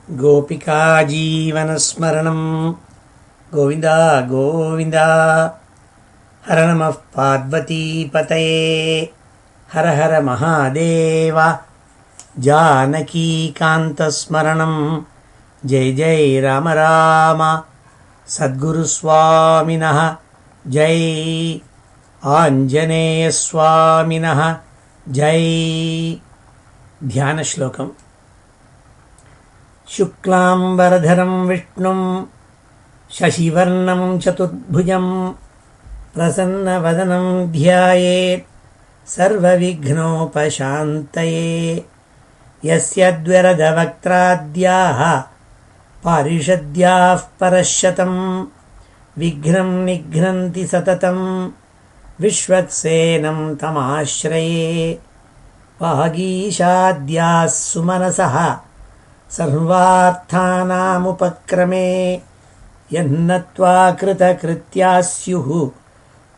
गोपिका जीवनस्मरणं गोविन्द गोविन्द। हर नमः पार्वतीपतये हर हर महादेव। जानकीकान्तस्मरणं जय जय राम राम। सद्गुरुस्वामिनः जय, आञ्जनेयस्वामिनः जय। ध्यानश्लोकम्। शुक्लाम्बरधरं विष्णुं शशिवर्णं चतुर्भुजं प्रसन्नवदनं ध्यायेत् सर्वविघ्नोपशान्तये। यस्य द्विरदवक्त्राद्याः पारिषद्याः परश्शतं विघ्नं निघ्नन्ति सततं विश्वक्सेनं तमाश्रये। वागीशाद्याः सुमनसः सर्वार्थानामुपक्रमे यन्नत्वा कृतकृत्याः स्युः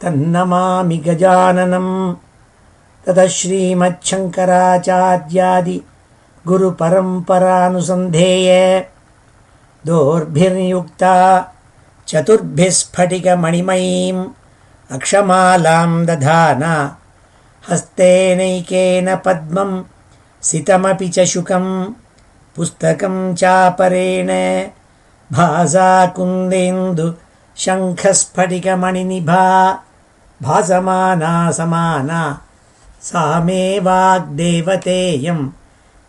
तन्नमामि गजाननं। ततः श्रीमच्छङ्कराचार्यादि गुरुपरम्परानुसन्धेय दोर्भिर्युक्ता चतुर्भिः स्फटिकमणिमयीम् अक्षमालां दधाना। हस्तेनैकेन पद्मं सितमपि च शुकं पुस्तकं चापरेण भासा कुन्देन्दु शङ्खस्फटिकमणिनिभा भासमाना समाना। सा मे वाग्देवतेयं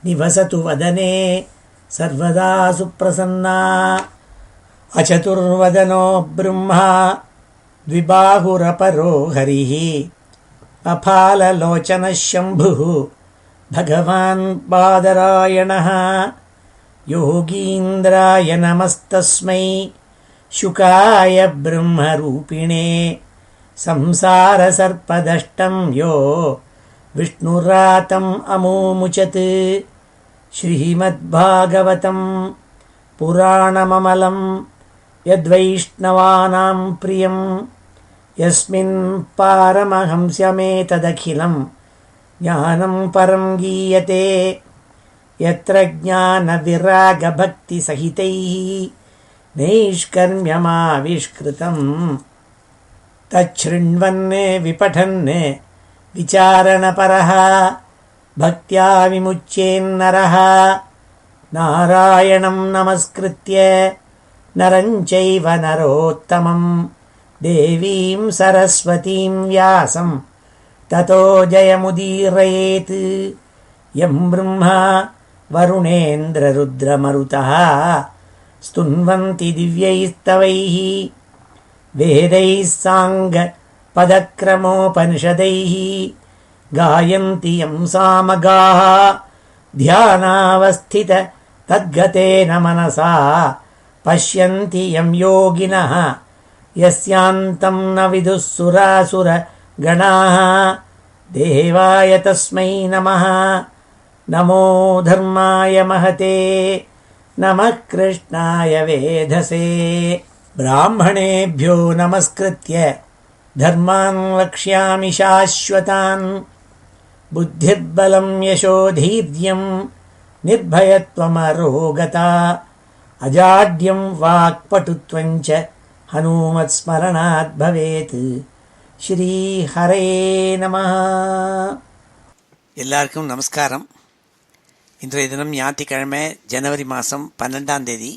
निवसतु वदने सर्वदा सुप्रसन्ना। अचतुर्वदनो ब्रह्मा द्विबाहुरपरो हरिः अफाललोचनः शम्भुः भगवान् बादरायणः। योगीन्द्राय नमस्तस्मै शुकाय ब्रह्मरूपिणे संसारसर्पदष्टं यो विष्णुरातम् अमूमुचत्। श्रीमद्भागवतं पुराणममलं यद्वैष्णवानां प्रियं यस्मिन् पारमहंस्यमेतदखिलं ज्ञानं परं गीयते। यत्र ज्ञानविरागभक्तिसहितैः नैष्कर्म्यमाविष्कृतं तच्छृण्वन् विपठन् विचारणपरः भक्त्या विमुच्येन्नरः। नारायणं नमस्कृत्य नरं चैव नरोत्तमं देवीं सरस्वतीं व्यासं ततो जयमुदीरयेत्। यं ब्रह्मा वरुणेन्द्ररुद्रमरुतः स्तुन्वन्ति दिव्यैस्तवैः वेदैः साङ्गपदक्रमोपनिषदैः गायन्ति यं सामगाः ध्यानावस्थित तद्गतेन मनसा पश्यन्ति यं योगिनः यस्यान्तं न विदुः सुरासुरगणाः। देवाय तस्मै नमः। नमो धर्माय महते नमः कृष्णाय वेधसे। ब्राह्मणेभ्यो नमस्कृत्य धर्मान् वक्ष्यामि शाश्वतान्। बुद्धिर्बलं यशोधैर्यं निर्भयत्वमरोगता अजाड्यं वाक्पटुत्वं च हनुमत्स्मरणात् भवेत्। ஸ்ரீ ஹரே நமஹ. எல்லாருக்கும் நமஸ்காரம். இன்றைய தினம் ஞாயிற்றுக்கிழமை, ஜனவரி மாதம் 12ஆம் தேதி,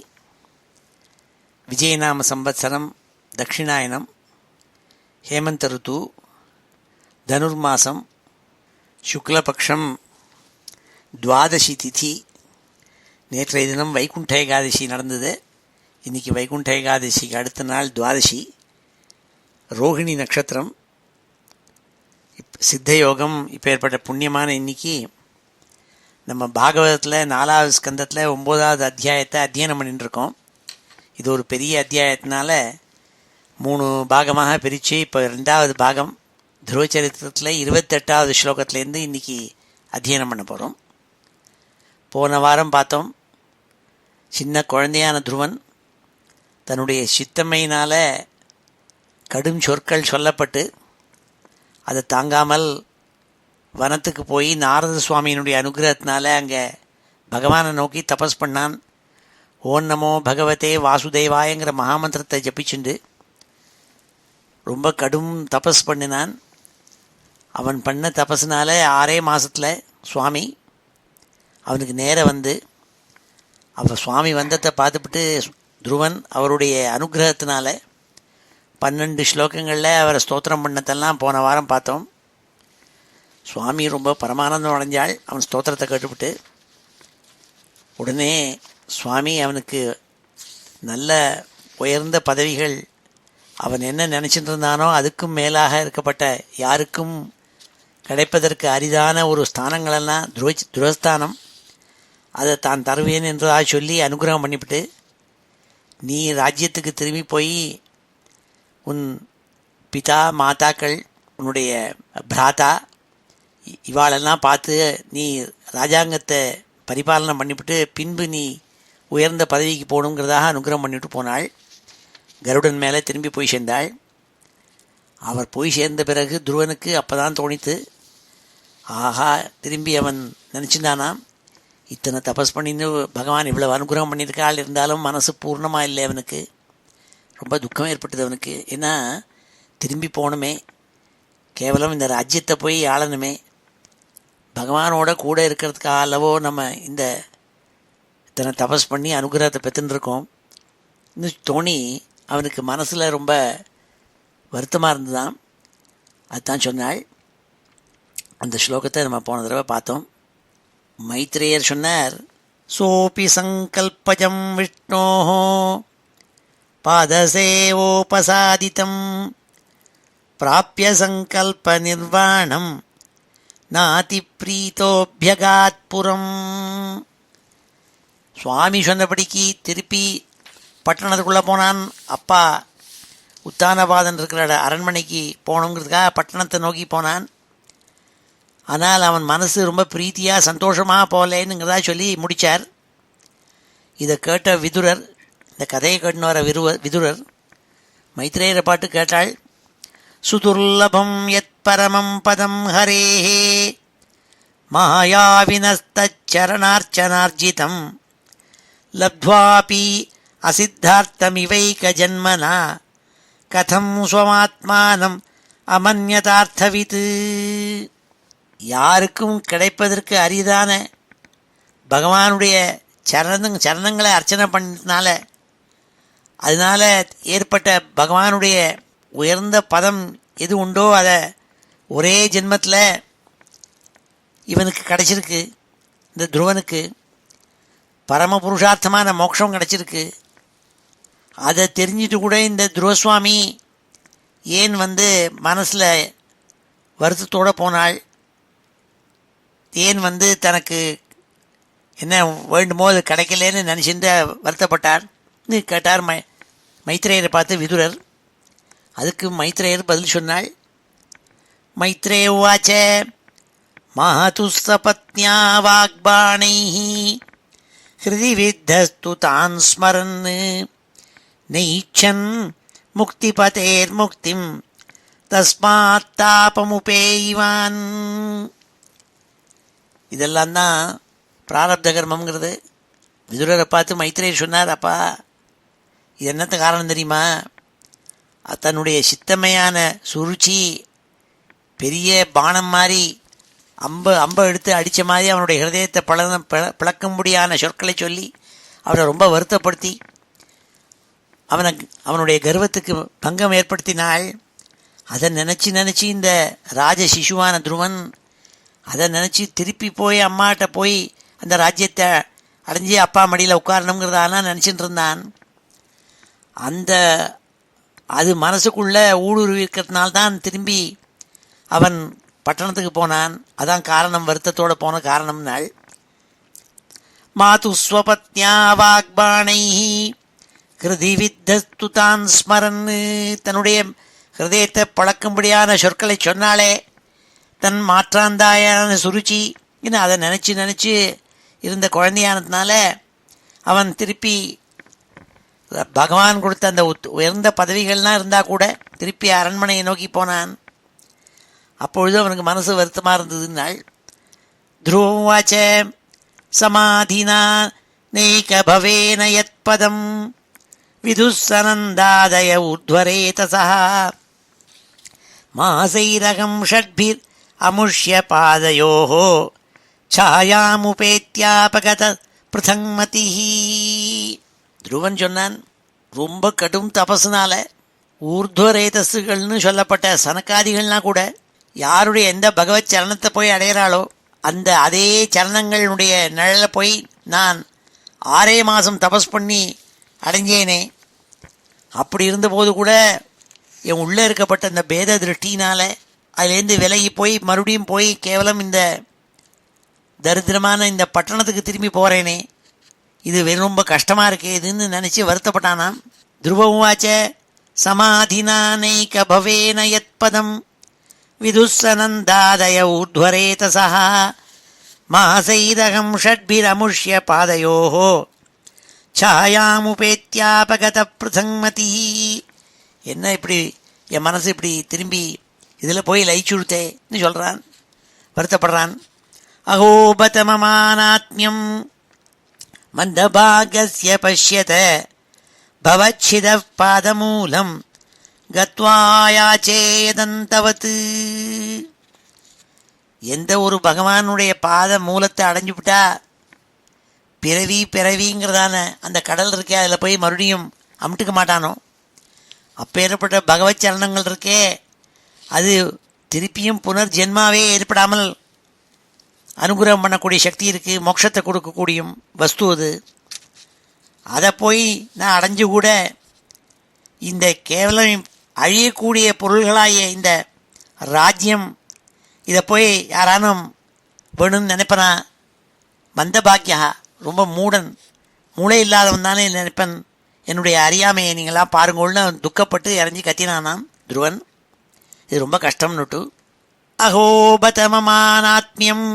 விஜயநாம சம்பத்சரம், தட்சிணாயனம், ஹேமந்த ருத்து, தனுர்மாசம், சுக்லபக்ஷம், துவாதசி திதி. நேற்றைய தினம் வைகுண்ட ஏகாதசி நடந்தது. இன்றைக்கி வைகுண்ட ஏகாதசிக்கு அடுத்த நாள் துவாதசி. ரோகிணி நட்சத்திரம், சித்தயோகம். இப்போ ஏற்பட்ட புண்ணியமான இன்னைக்கு நம்ம பாகவதத்தில் 4வது ஸ்கந்தத்தில் 9வது அத்தியாயத்தை அத்தியனம் பண்ணிட்டுருக்கோம். இது ஒரு பெரிய அத்தியாயத்தினால 3 பாகமாக பிரித்து இப்போ 2வது பாகம் துருவச்சரித்திரத்தில் 28வது ஸ்லோகத்துலேருந்து இன்றைக்கி அத்தியனம் பண்ண போகிறோம். போன வாரம் பார்த்தோம், சின்ன குழந்தையான துருவன் தன்னுடைய சித்தம்மையினால் கடும் சொற்கள் சொல்லப்பட்டு அதை தாங்காமல் வனத்துக்கு போய் நாரத சுவாமியினுடைய அனுகிரகத்தினால அங்கே பகவானை நோக்கி தபஸ் பண்ணான். ஓம் நமோ பகவதே வாசுதேவாயங்கிற மகாமந்திரத்தை ஜபிச்சுண்டு ரொம்ப கடும் தபஸ் பண்ணினான். அவன் பண்ண தபஸ்னால 6 மாதத்தில் சுவாமி அவனுக்கு நேர வந்து அவர் சுவாமி வந்ததை பார்த்துவிட்டு துருவன் அவருடைய அனுகிரகத்தினால 12 ஸ்லோகங்களில் அவரை ஸ்தோத்திரம் பண்ணதெல்லாம் போன வாரம் பார்த்தோம். சுவாமி ரொம்ப பரமானந்தம் அடைஞ்சாள் அவன் ஸ்தோத்திரத்தை கேட்டுவிட்டு. உடனே சுவாமி அவனுக்கு நல்ல உயர்ந்த பதவிகள், அவன் என்ன நினச்சிட்டு இருந்தானோ அதுக்கும் மேலாக இருக்கப்பட்ட யாருக்கும் கிடைப்பதற்கு அரிதான ஒரு ஸ்தானங்களெல்லாம் துரஸ்தானம், அதை தான் தருவேன் என்றதாக சொல்லி அனுகிரகம் பண்ணிவிட்டு, நீ ராஜ்யத்துக்கு திரும்பி போய் உன் பிதா மாதாக்கள் உன்னுடைய பிராதா இவாளெல்லாம் பார்த்து நீ ராஜாங்கத்தை பரிபாலனை பண்ணிவிட்டு பின்பு நீ உயர்ந்த பதவிக்கு போகணுங்கிறதாக அனுகிரகம் பண்ணிவிட்டு போனாள். கருடன் மேலே திரும்பி போய் சேர்ந்தாள். அவர் போய் சேர்ந்த பிறகு துருவனுக்கு அப்போ தான் தோணித்து, ஆஹா, திரும்பி அவன் நினச்சிருந்தானாம், இத்தனை தபஸ் பண்ணின்னு பகவான் இவ்வளோ அனுகிரகம் பண்ணியிருக்காள், இருந்தாலும் மனசு பூர்ணமாக இல்லை அவனுக்கு. ரொம்ப துக்கம் ஏற்பட்டது அவனுக்கு. ஏன்னா திரும்பி போகணுமே, கேவலம் இந்த ராஜ்யத்தை போய் ஆளணுமே, பகவானோட கூட இருக்கிறதுக்காக அல்லவோ நம்ம இந்த இத்தனை தபஸ் பண்ணி அனுகிரகத்தை பெற்றுருக்கோம் இன்னும் தோணி அவனுக்கு மனசில் ரொம்ப வருத்தமாக இருந்துதான். அதுதான் சொன்னாள். அந்த ஸ்லோகத்தை நம்ம போன தடவை பார்த்தோம். மைத்ரேயர் சொன்னார், சோபி சங்கல்பஜம் விஷ்ணோ பாதசேவோபசாதிதம் பிராப்ய சங்கல்ப நிர்வாணம் நாதி பிரீத்தோபியகாத்புரம். சுவாமி சொன்னபடிக்கு திருப்பி பட்டணத்துக்குள்ளே போனான். அப்பா உத்தானபாதன் இருக்கிற அரண்மனைக்கு போகணுங்கிறதுக்காக பட்டணத்தை நோக்கி போனான். ஆனால் அவன் மனசு ரொம்ப பிரீத்தியாக சந்தோஷமாக போகலேன்னுங்கிறதா சொல்லி முடித்தார். இதை கேட்ட விதுரர், இந்த கதையை கேட்டுன்னு வர விதுரர் மைத்ரேயரை பாட்டு கேட்டாள். சுதுர்லபம் யத் பரமம் பதம் ஹரேஹே மாயாவினஸ்தச்சரணார்ச்சனார்ஜிதம் லப்த்வாபி அசித்தார்த்தமிவைக ஜன்மனா கதம் ஸ்வமாத்மானம் அமன்யதார்த்தவித். யாருக்கும் கிடைப்பதற்கு அரிதான பகவானுடைய சரணங்களை அர்ச்சனை பண்ணனால அதனால் ஏற்பட்ட பகவானுடைய உயர்ந்த பதம் எது உண்டோ அதை ஒரே ஜென்மத்தில் இவனுக்கு கிடச்சிருக்கு. இந்த துருவனுக்கு பரம புருஷார்த்தமான மோட்சம் கிடச்சிருக்கு. அதை தெரிஞ்சிட்டு கூட இந்த துருவசுவாமி ஏன் மனசில் வருத்தத்தோடு போனாள், ஏன் தனக்கு என்ன வேண்டுமோ அது கிடைக்கலன்னு நினச்சிட்டு வருத்தப்பட்டார் கேட்டார் மைத்ரேயரை பார்த்து விதுரர். அதுக்கு மைத்ரேயர் பதில் சொன்னாள். மைத்ரேய உவாச்ச மஹது சபத்ன்யா வாக்பாணைः ஹிருதி வித்தஸ்து தான் ஸ்மரன் நைச்சன் முக்திபதேர்முக்திம் தஸ்மாத் தாபமுபேயிவான். இதெல்லாம் தான் பிராரப்த கர்மங்கிறது. விதுரரை பார்த்து மைத்ரேயர் சொன்னார், அப்பா இது என்னத்த காரணம் தெரியுமா, தன்னுடைய சித்தமையான சுருச்சி பெரிய பானம் மாதிரி அம்பை எடுத்து அடித்த மாதிரி அவனுடைய ஹிருதயத்தை பிளக்கும்படியான சொற்களை சொல்லி அவனை ரொம்ப வருத்தப்படுத்தி அவனுடைய கர்வத்துக்கு பங்கம் ஏற்படுத்தினாள். அதை நினச்சி இந்த ராஜ சிசுவான துருவன் அதை நினச்சி திருப்பி போய் அம்மாட்ட போய் அந்த ராஜ்யத்தை அடைஞ்சி அப்பா மடியில் உட்காரணுங்கிறதானா நினச்சிட்டு இருந்தான். அது மனசுக்குள்ளே ஊடுருவி இருக்கிறதுனால்தான் திரும்பி அவன் பட்டணத்துக்கு போனான். அதான் காரணம், வருத்தத்தோடு போன காரணம்னாள். மாது ஸ்வபத்ன்யா வாக்பாணைः கிருதி வித்தஸ்து தான் ஸ்மரன். தன்னுடைய ஹிருதயத்தை பழக்கும்படியான சொற்களை சொன்னாலே தன் மாற்றாந்தாயான சுருச்சி இன்னும் அதை நினச்சி இருந்த குழந்தையானதுனால அவன் திருப்பி பகவான் கொடுத்த அந்த உயர்ந்த பதவிகள்லாம் இருந்தால் கூட திருப்பி அரண்மனையை நோக்கி போனான். அப்பொழுது அவனுக்கு மனசு வருத்தமாக இருந்ததுன்னாள். துருவாச்ச சமாதினா நைக பவேன யத்பதம் விதுஸ்ஸனந்தாதய ஊர்த்வரேதசः மாசைரகம் ஷட்பிர் அமுஷ்ய பாதயோः சாயாமுபேத்யாபகத பிருதங்மதிஹி. துருவன் சொன்னான், ரொம்ப கடும் தபசுனால ஊர்த்வரேதஸுகள்னு சொல்லப்பட்ட சனக்காதிகள்லாம் கூட யாருடைய எந்த பகவத் சரணத்தை போய் அடையிறாளோ அந்த அதே சரணங்களுடைய நிழல போய் நான் 6 மாதம் தபஸ் பண்ணி அடைஞ்சேனே. அப்படி இருந்தபோது கூட என் உள்ளே இருக்கப்பட்ட இந்த பேத திருஷ்டினால் அதுலேருந்து விலகி போய் மறுபடியும் போய் கேவலம் இந்த தரித்திரமான இந்த பட்டணத்துக்கு திரும்பி போகிறேனே, இது ரொம்ப கஷ்டமாக இருக்கே இதுன்னு நினச்சி வருத்தப்பட்டானாம். துருவமுவாச்ச சமாதினானைக பவேன யத்பதம் விதுஸ்ஸனந்தாதய ஊர்த்வரேதசः மாசைரகம் ஷட்பிரமுஷ்ய பாதயோः சாயாமுபேத்யாபகத பிருதங்மதிஹி. என்ன இப்படி என் மனசு இப்படி திரும்பி இதில் போய் லயிச்சுடுத்தேன்னு சொல்கிறான், வருத்தப்படுறான். அகோபதமமானாத்மியம் மந்தபாகஸ்ய பஷ்யத பவச்சித பாதமூலம் கத்வாயாச்சேதந்தவத்து. எந்த ஒரு பகவானுடைய பாத மூலத்தை அடைஞ்சுவிட்டா பிறவிங்கிறதான அந்த கடல் இருக்கே அதில் போய் மறுபடியும் அமுட்டுக்க மாட்டானோ. அப்பேற்பட்ட பகவத் சரணங்கள் இருக்கே அது திருப்பியும் புனர்ஜென்மாவே ஏற்படாமல் அனுகிரகம் பண்ணக்கூடிய சக்தி இருக்குது, மோட்சத்தை கொடுக்கக்கூடிய வஸ்து அது. அதை போய் நான் அடைஞ்சு கூட இந்த கேவலம் அழியக்கூடிய பொருள்களாகிய இந்த ராஜ்யம் இதை போய் யாரானும் வேணும்னு நினைப்பனா? மந்த பாக்கியா, ரொம்ப மூளை இல்லாதவன் தானே நினைப்பன். என்னுடைய அறியாமையை நீங்களாம் பாருங்கள்னு துக்கப்பட்டு இறஞ்சி கத்தினானாம் துருவன். இது ரொம்ப கஷ்டம்னுட்டு. அகோபதமமானாத்மியம்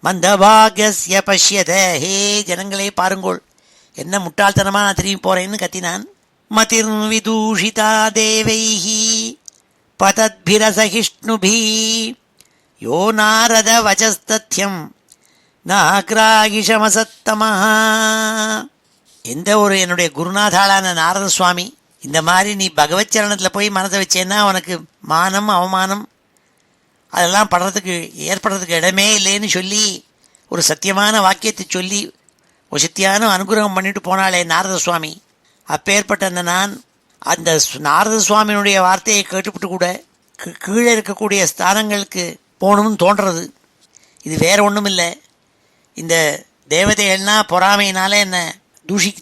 மந்தபாகிய பஷ்யத. ஹே ஜனங்களே பாருங்கோள், என்ன முட்டாள்தனமாக நான் திரும்பி போகிறேன்னு கத்தினான். மதிர் விதூஷிதா தேவைஹி பதத்பிரசகிஷ்ணுபி யோ நாரத வச்சஸ்தத்யம் நாக்ராகிஷமசத்தமஹ. எந்த ஒரு என்னுடைய குருநாதாளான நாரத சுவாமி இந்த மாதிரி நீ பகவத் சரணத்தில் போய் மனதை வச்சேன்னா அவனுக்கு மானம் அவமானம் அதெல்லாம் ஏற்படுறதுக்கு இடமே இல்லைன்னு சொல்லி ஒரு சத்தியமான வாக்கியத்தை சொல்லி வசத்தியான அனுகிரகம் பண்ணிட்டு போனாளே நாரத சுவாமி. அப்பேற்பட்ட நான் அந்த நாரத சுவாமியினுடைய வார்த்தையை கேட்டுவிட்டு கூட கீழே இருக்கக்கூடிய ஸ்தானங்களுக்கு போகணும்னு தோன்றது. இது வேற ஒன்றும் இல்லை, இந்த தேவதைகள்னா பொறாமையினால என்ன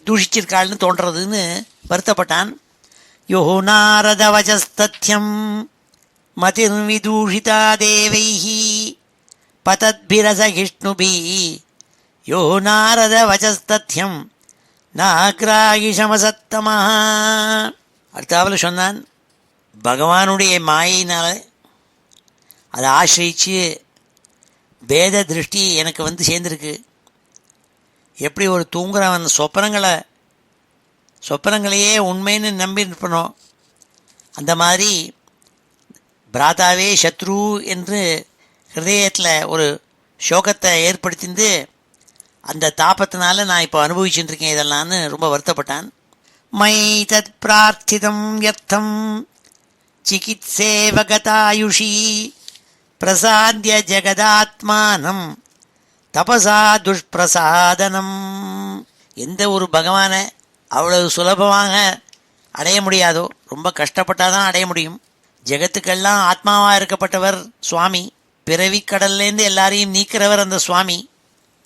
தூஷிச்சிருக்காள்னு தோன்றதுன்னு வருத்தப்பட்டான். யோ நாரத வச்சஸ்தத்யம் மதிர் விதூஷிதா தேவைஹி பதத்பிரசகிஷ்ணுபி யோ நாரத வச்சஸ்தத்யம் நாக்ராகிஷமசத்தமஹ. அடுத்தாவில் சொன்னான், பகவானுடைய மாயினால் அதை ஆசிரிச்சு பேத திருஷ்டி எனக்கு வந்து சேர்ந்துருக்கு. எப்படி ஒரு தூங்குறவன் சொப்பனங்களையே உண்மைன்னு நம்பி இருப்பனோ அந்த மாதிரி பிராதாவே சத்ரு என்று ஹிருதயத்தில் ஒரு சோகத்தை ஏற்படுத்திந்து அந்த தாபத்தினால நான் இப்போ அனுபவிச்சுட்டு இருக்கேன் இதெல்லாம்னு ரொம்ப வருத்தப்பட்டான். மை தத் பிரார்த்திதம் யர்த்தம் சிகித்சேவகதாயுஷி பிரசாத்ய ஜெகதாத்மானம் தபசா துஷ்பிரசாதனம். எந்த ஒரு பகவானை அவ்வளவு சுலபமாக அடைய முடியாதோ, ரொம்ப கஷ்டப்பட்டாதான் அடைய முடியும். ஜெகத்துக்கெல்லாம் ஆத்மாவாக இருக்கப்பட்டவர் சுவாமி, பிறவி கடல்லேருந்து எல்லாரையும் நீக்கிறவர் அந்த சுவாமி.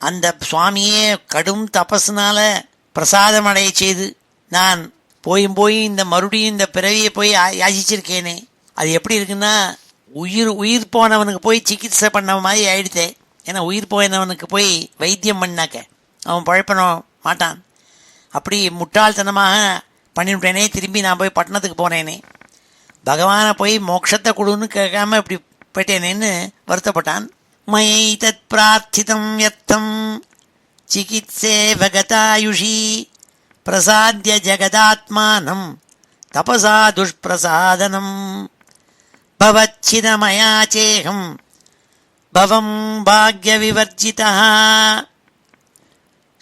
அந்த சுவாமியே கடும் தபஸ்னால பிரசாதம் அடைய செய்து நான் போய் இந்த மறுபடியும் இந்த பிறவியை போய் யாசிச்சிருக்கேனே, அது எப்படி இருக்குன்னா உயிர் போனவனுக்கு போய் சிகிச்சை பண்ண மாதிரி ஆயிடுத்தே. ஏன்னா உயிர் போனவனுக்கு போய் வைத்தியம் பண்ணாக்க அவன் பழப்பனோ மாட்டான். அப்படி முட்டாள்தனமாக பண்ணிவிட்டேனே, திரும்பி நான் போய் பட்டணத்துக்கு போனேனே, பகவானை போய் மோட்சத்தை கொடுன்னு கேட்காம இப்படி போயிட்டேனேன்னு வருத்தப்பட்டான். மயை தத் பிரார்த்திதம் யர்த்தம் சிகித்சேவகதாயுஷி பிரசாத்ய ஜெகதாத்மானம் தபசா துஷ்பிரசாதனம் பவச்சிதமயா சேகம் பவம் பாக்ய விவர்ஜிதா.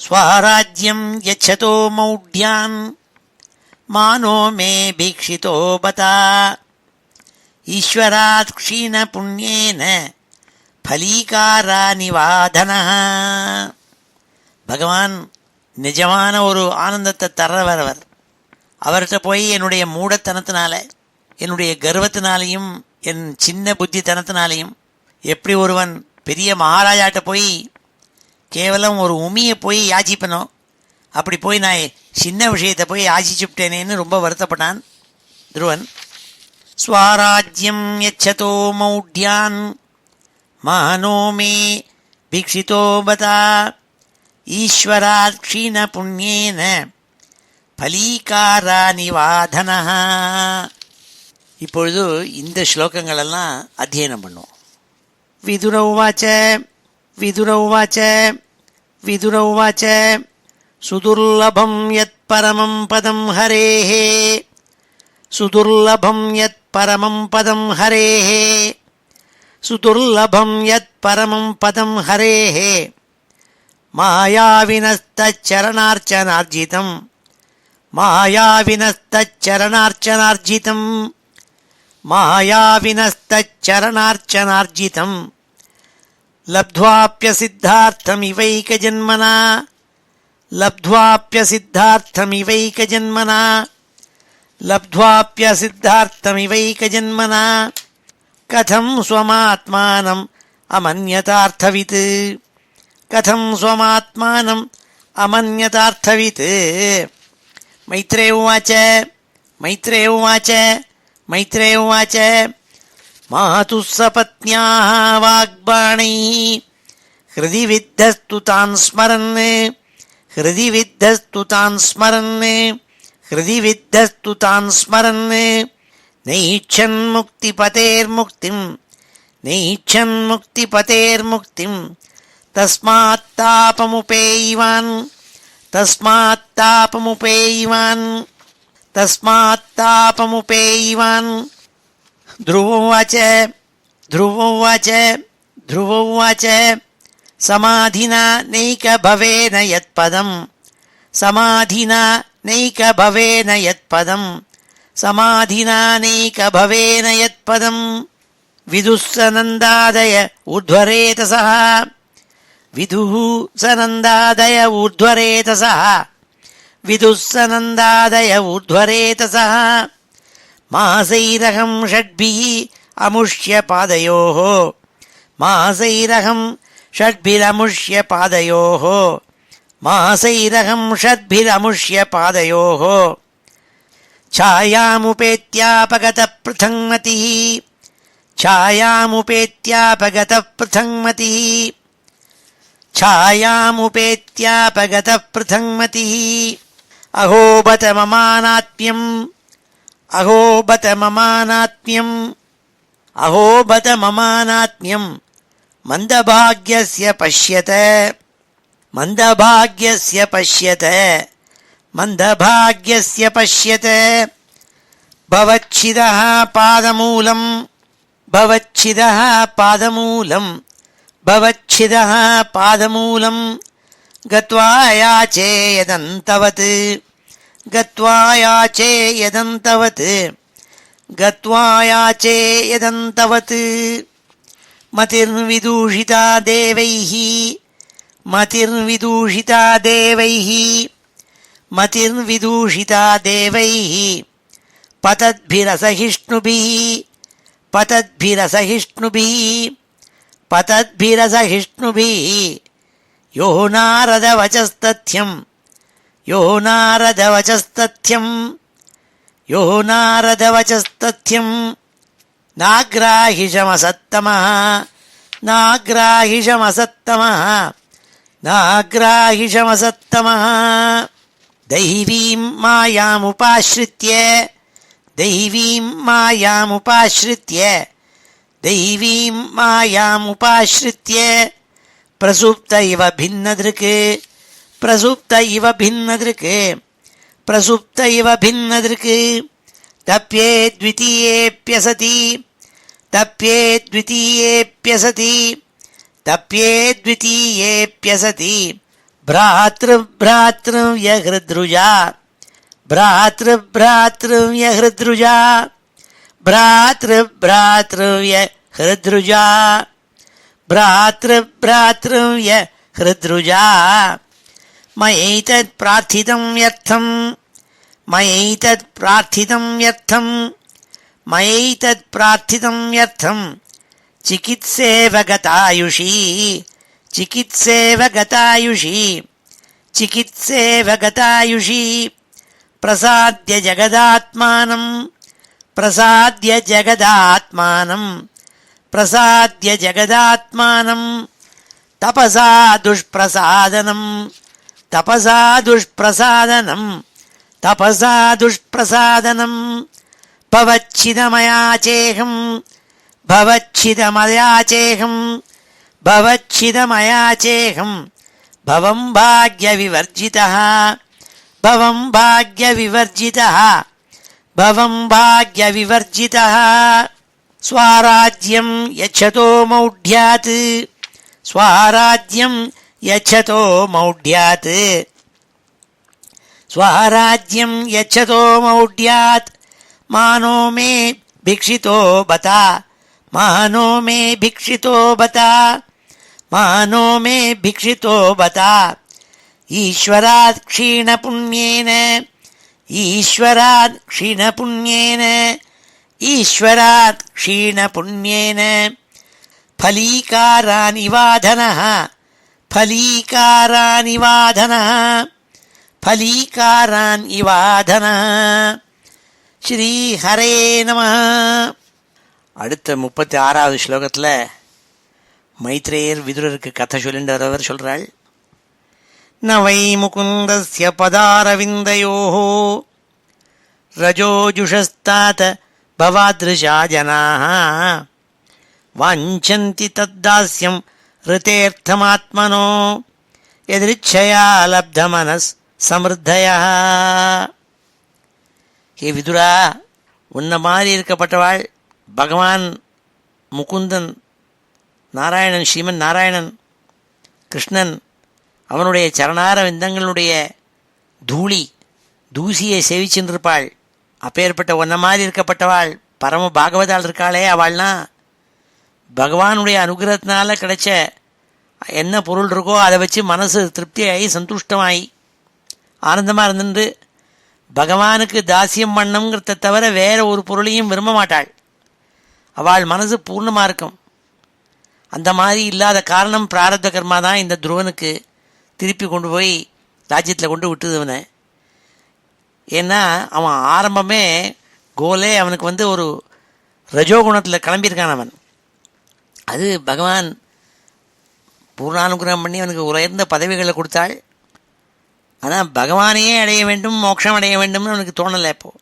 ஸ்வராஜ்யம் யச்சதோ மௌಢ்யான் மானோ மே பீக்ஷிதோ பதா ஈஸ்வராத் க்ஷீண புண்ணியேன பலீகாரா நிவாதனः. பகவான் நிஜமான ஒரு ஆனந்தத்தை தர்றவர். அவர்கிட்ட போய் என்னுடைய மூடத்தனத்தினால, என்னுடைய கர்வத்தினாலையும், என் சின்ன புத்தித்தனத்தினாலையும் எப்படி ஒருவன் பெரிய மகாராஜாட்ட போய் கேவலம் ஒரு உமியை போய் யாச்சிப்பனோ, அப்படி போய் நான் சின்ன விஷயத்தை போய் யாச்சிச்சுட்டேனேன்னு ரொம்ப வருத்தப்பட்டான் துருவன். ஸ்வராஜ்யம் யச்சதோ மௌಢ்யான் மானோ மே பீக்ஷிதோ பதா ஈஸ்வராத் க்ஷீண புண்ணியேன பலீகாரா நிவாதனः. இப்பொழுது இந்த ஸ்லோகங்களெல்லாம் அத்தியனம் பண்ணுவோம். விதுரௌவாச்ச விதுரௌவாச்ச விதுரௌவாச்ச சுதுர்லபம் யத் பரமம் பதம் ஹரேः சுதுர்லபம் யத் பரமம் பதம் ஹரேः சுதுர்லபம் யத் பரமம் பதம் ஹரேः மாயாவினஸ்தச்சரணார்ச்சனார்ஜிதம் மாயாவினஸ்தச்சரணார்ச்சனார்ஜிதம் மாயாவினஸ்தச்சரணார்ச்சனார்ஜிதம் லப்ध्वाप्यसिद्धार्थमिवैकजन्मना लब्ध्वाप्यसिद्धार्थमिवैकजन्मना लब्ध्वाप्यसिद्धार्थमिवैकजन्मना कथं स्वमात्मानम् अमन्यतार्थवित् कथं स्वमात्मानम् अमन्यतार्थवित्. मैत्रेय उवाच मैत्रेय उवाच मैत्रेय उवाच मातुः सपत्न्याः वाग्बाणैः हृदि विद्धस्तु तान् स्मरन् हृदि विद्धस्तु तान् स्मरन् हृदि विद्धस्तु तान् स्मरन् नैच्छन् मुक्तिपतेर्मुक्तिं नैच्छन् मुक्तिपतेर्मुक्तिं तस्मात्तापमुपेयिवान् तस्मात्तापमुपेयिवान् तस्मात्तापमुपेयिवान्. ध्रुवोवाच ध्रुवोवाच ध्रुवोवाच समाधिना नैकभवेन यत्पदम् समाधिना नैकभवेन यत्पदम् समाधिना नैकभवेन यत्पदम् विदुः सनन्दादय ऊर्ध्वरेतसः विदुः सनन्दादय ऊर्ध्वरेतसः विदुः सनन्दादय ऊर्ध्वरेतसः मासैरहं षड्भिः अमुष्य पादयोः मासैरहं षड्भिरमुष्य पादयोः मासैरहं षड्भिरमुष्य पादयोः छायामुपेत्यापगतपृथङ्मतिः छायामुपेत्यापगतपृथङ्मतिः छायामुपेत्यापगतपृथङ्मतिः अहो बत ममानात्म्यम् अहो बत ममानात्म्यम् अहो बत ममानात्म्यम् मन्दभाग्यस्य पश्यत मन्दभाग्यस्य पश्यत मन्दभाग्यस्य पश्यत भवच्छिदः पादमूलम् भवच्छिदः पादमूलम् भवच्छिदः पादमूलम् गत्वा याचे यदन्तवत् गत्वा याचे यदन्तवत् गत्वा याचे यदन्तवत् मतिर्विदूषिता देवैः मतिर्विदूषिता देवैः मतिर्विदूषिता देवैः पतद्भिरसहिष्णुभिः पतद्भिरसहिष्णुभिः पतद्भिरसहिष्णुभिः यो नारदवचस्तथ्यम् यो नारदवचस्तथ्यम् यो नारदवचस्तथ्यम् नाग्राहिषमसत्तमः नाग्राहिषमसत्तमः नाग्राहिषमसत्तमः दैवीं मायामुपाश्रित्य दैवीं मायामुपाश्रित्य दैवीं मायामुपाश्रित्य प्रसुप्त इव भिन्नदृक् प्रसुप्त इव भिन्नदृक् प्रसुप्त इव भिन्नदृक् तप्ये द्वितीयेऽप्यसति तप्ये द्वितीयेऽप्यसति तप्ये द्वितीयेऽप्यसति भ्रातृभ्रातृव्य हृद्रुजा भ्रातृभ्रातृव्य हृद्रुजा भ्रातृभ्रातृव्य हृद्रुजा भ्रातृभ्रातृव्य हृद्रुजा मयैतत् प्रार्थितं व्यर्थं मयैतत् प्रार्थितं व्यर्थं मयैतत् प्रार्थितं व्यर्थं चिकित्सेव गतायुषी चिकित्सेव गतायुषी चिकित्सेव गतायुषी प्रसाद्य जगदात्मानं प्रसाद्य जगदात्मानं प्रसाद्य जगदात्मानं तपसा दुष्प्रसादनं तपसा दुष्प्रसादनं तपसा दुष्प्रसादनं भवच्छिदमया चेहं भवच्छिदमया चेहं भवच्छिदमया चेहं भवं भाग्यविवर्जितः भवं भाग्यविवर्जितः भवं भाग्यविवर्जितः स्वाराज्यं यच्छतो मौढ्यात् स्वाराज्यं यच्छतो मौढ्यात् स्वाराज्यं यच्छतो मौढ्यात् मानो मे भिक्षितो बता मानो मे भिक्षितो बता मानो मे भिक्षितो बता ईश्वरात् क्षीणपुण्येन ईश्वरात् क्षीणपुण्येन ईश्वरात् क्षीणपुण्येन फलीकारानिवाधनः फलीकारानिवाधनः फलीकारानिवाधनः ஸ்ரீஹரே நம. அடுத்த 36வது ஸ்லோகத்தில் மைத்ரேயர் விதுரருக்கு கதை சொல்லிட்டு வரவர் சொல்கிறாள். ந வை முகுந்தஸ்ய பதாரவிந்தயோः ரஜோஜுஷஸ்தாத் பவாத்ருஷா ஜனாः வாஞ்சந்தி தத்தாஸ்யம் ரிதேர்த்தமாத்மனோ யதிருச்சயா லப்தமனஸ் சமிருத்தயः. ஹே விதுரா, உன்ன மாதிரி இருக்கப்பட்டவாள் பகவான் முகுந்தன் நாராயணன் ஸ்ரீமன் நாராயணன் கிருஷ்ணன் அவனுடைய சரணார விந்தங்களுடைய தூசியை சேவிச்சுருப்பாள். அப்பேற்பட்ட ஒன்ன மாதிரி இருக்கப்பட்டவாள் பரம பாகவதால் இருக்காளே, அவள்னா பகவானுடைய அனுகிரகத்தினால கிடைச்ச என்ன பொருள் இருக்கோ அதை வச்சு மனசு திருப்தியாகி சந்துஷ்டமாகி ஆனந்தமாக இருந்துட்டு பகவானுக்கு தாசியம் பண்ணணுங்கிறத தவிர வேற ஒரு பொருளையும் விரும்ப மாட்டாள். அவள் மனசு பூர்ணமாக இருக்கும். அந்த மாதிரி இல்லாத காரணம் பிராரப்த கர்மா தான் இந்த துருவனுக்கு திருப்பி கொண்டு போய் ராஜ்யத்தில் கொண்டு விட்டுதுவனை. ஏன்னா அவன் ஆரம்பமே கோலே அவனுக்கு ஒரு ரஜோகுணத்தில் கிளம்பியிருக்கான். அவன் அது பகவான் பூர்ணானுகிரகம் பண்ணி அவனுக்கு உயர்ந்த பதவிகளை கொடுத்தாள். ஆனால் பகவானையே அடைய வேண்டும், மோட்சம் அடைய வேண்டும்னு அவனுக்கு தோணலை. இப்போது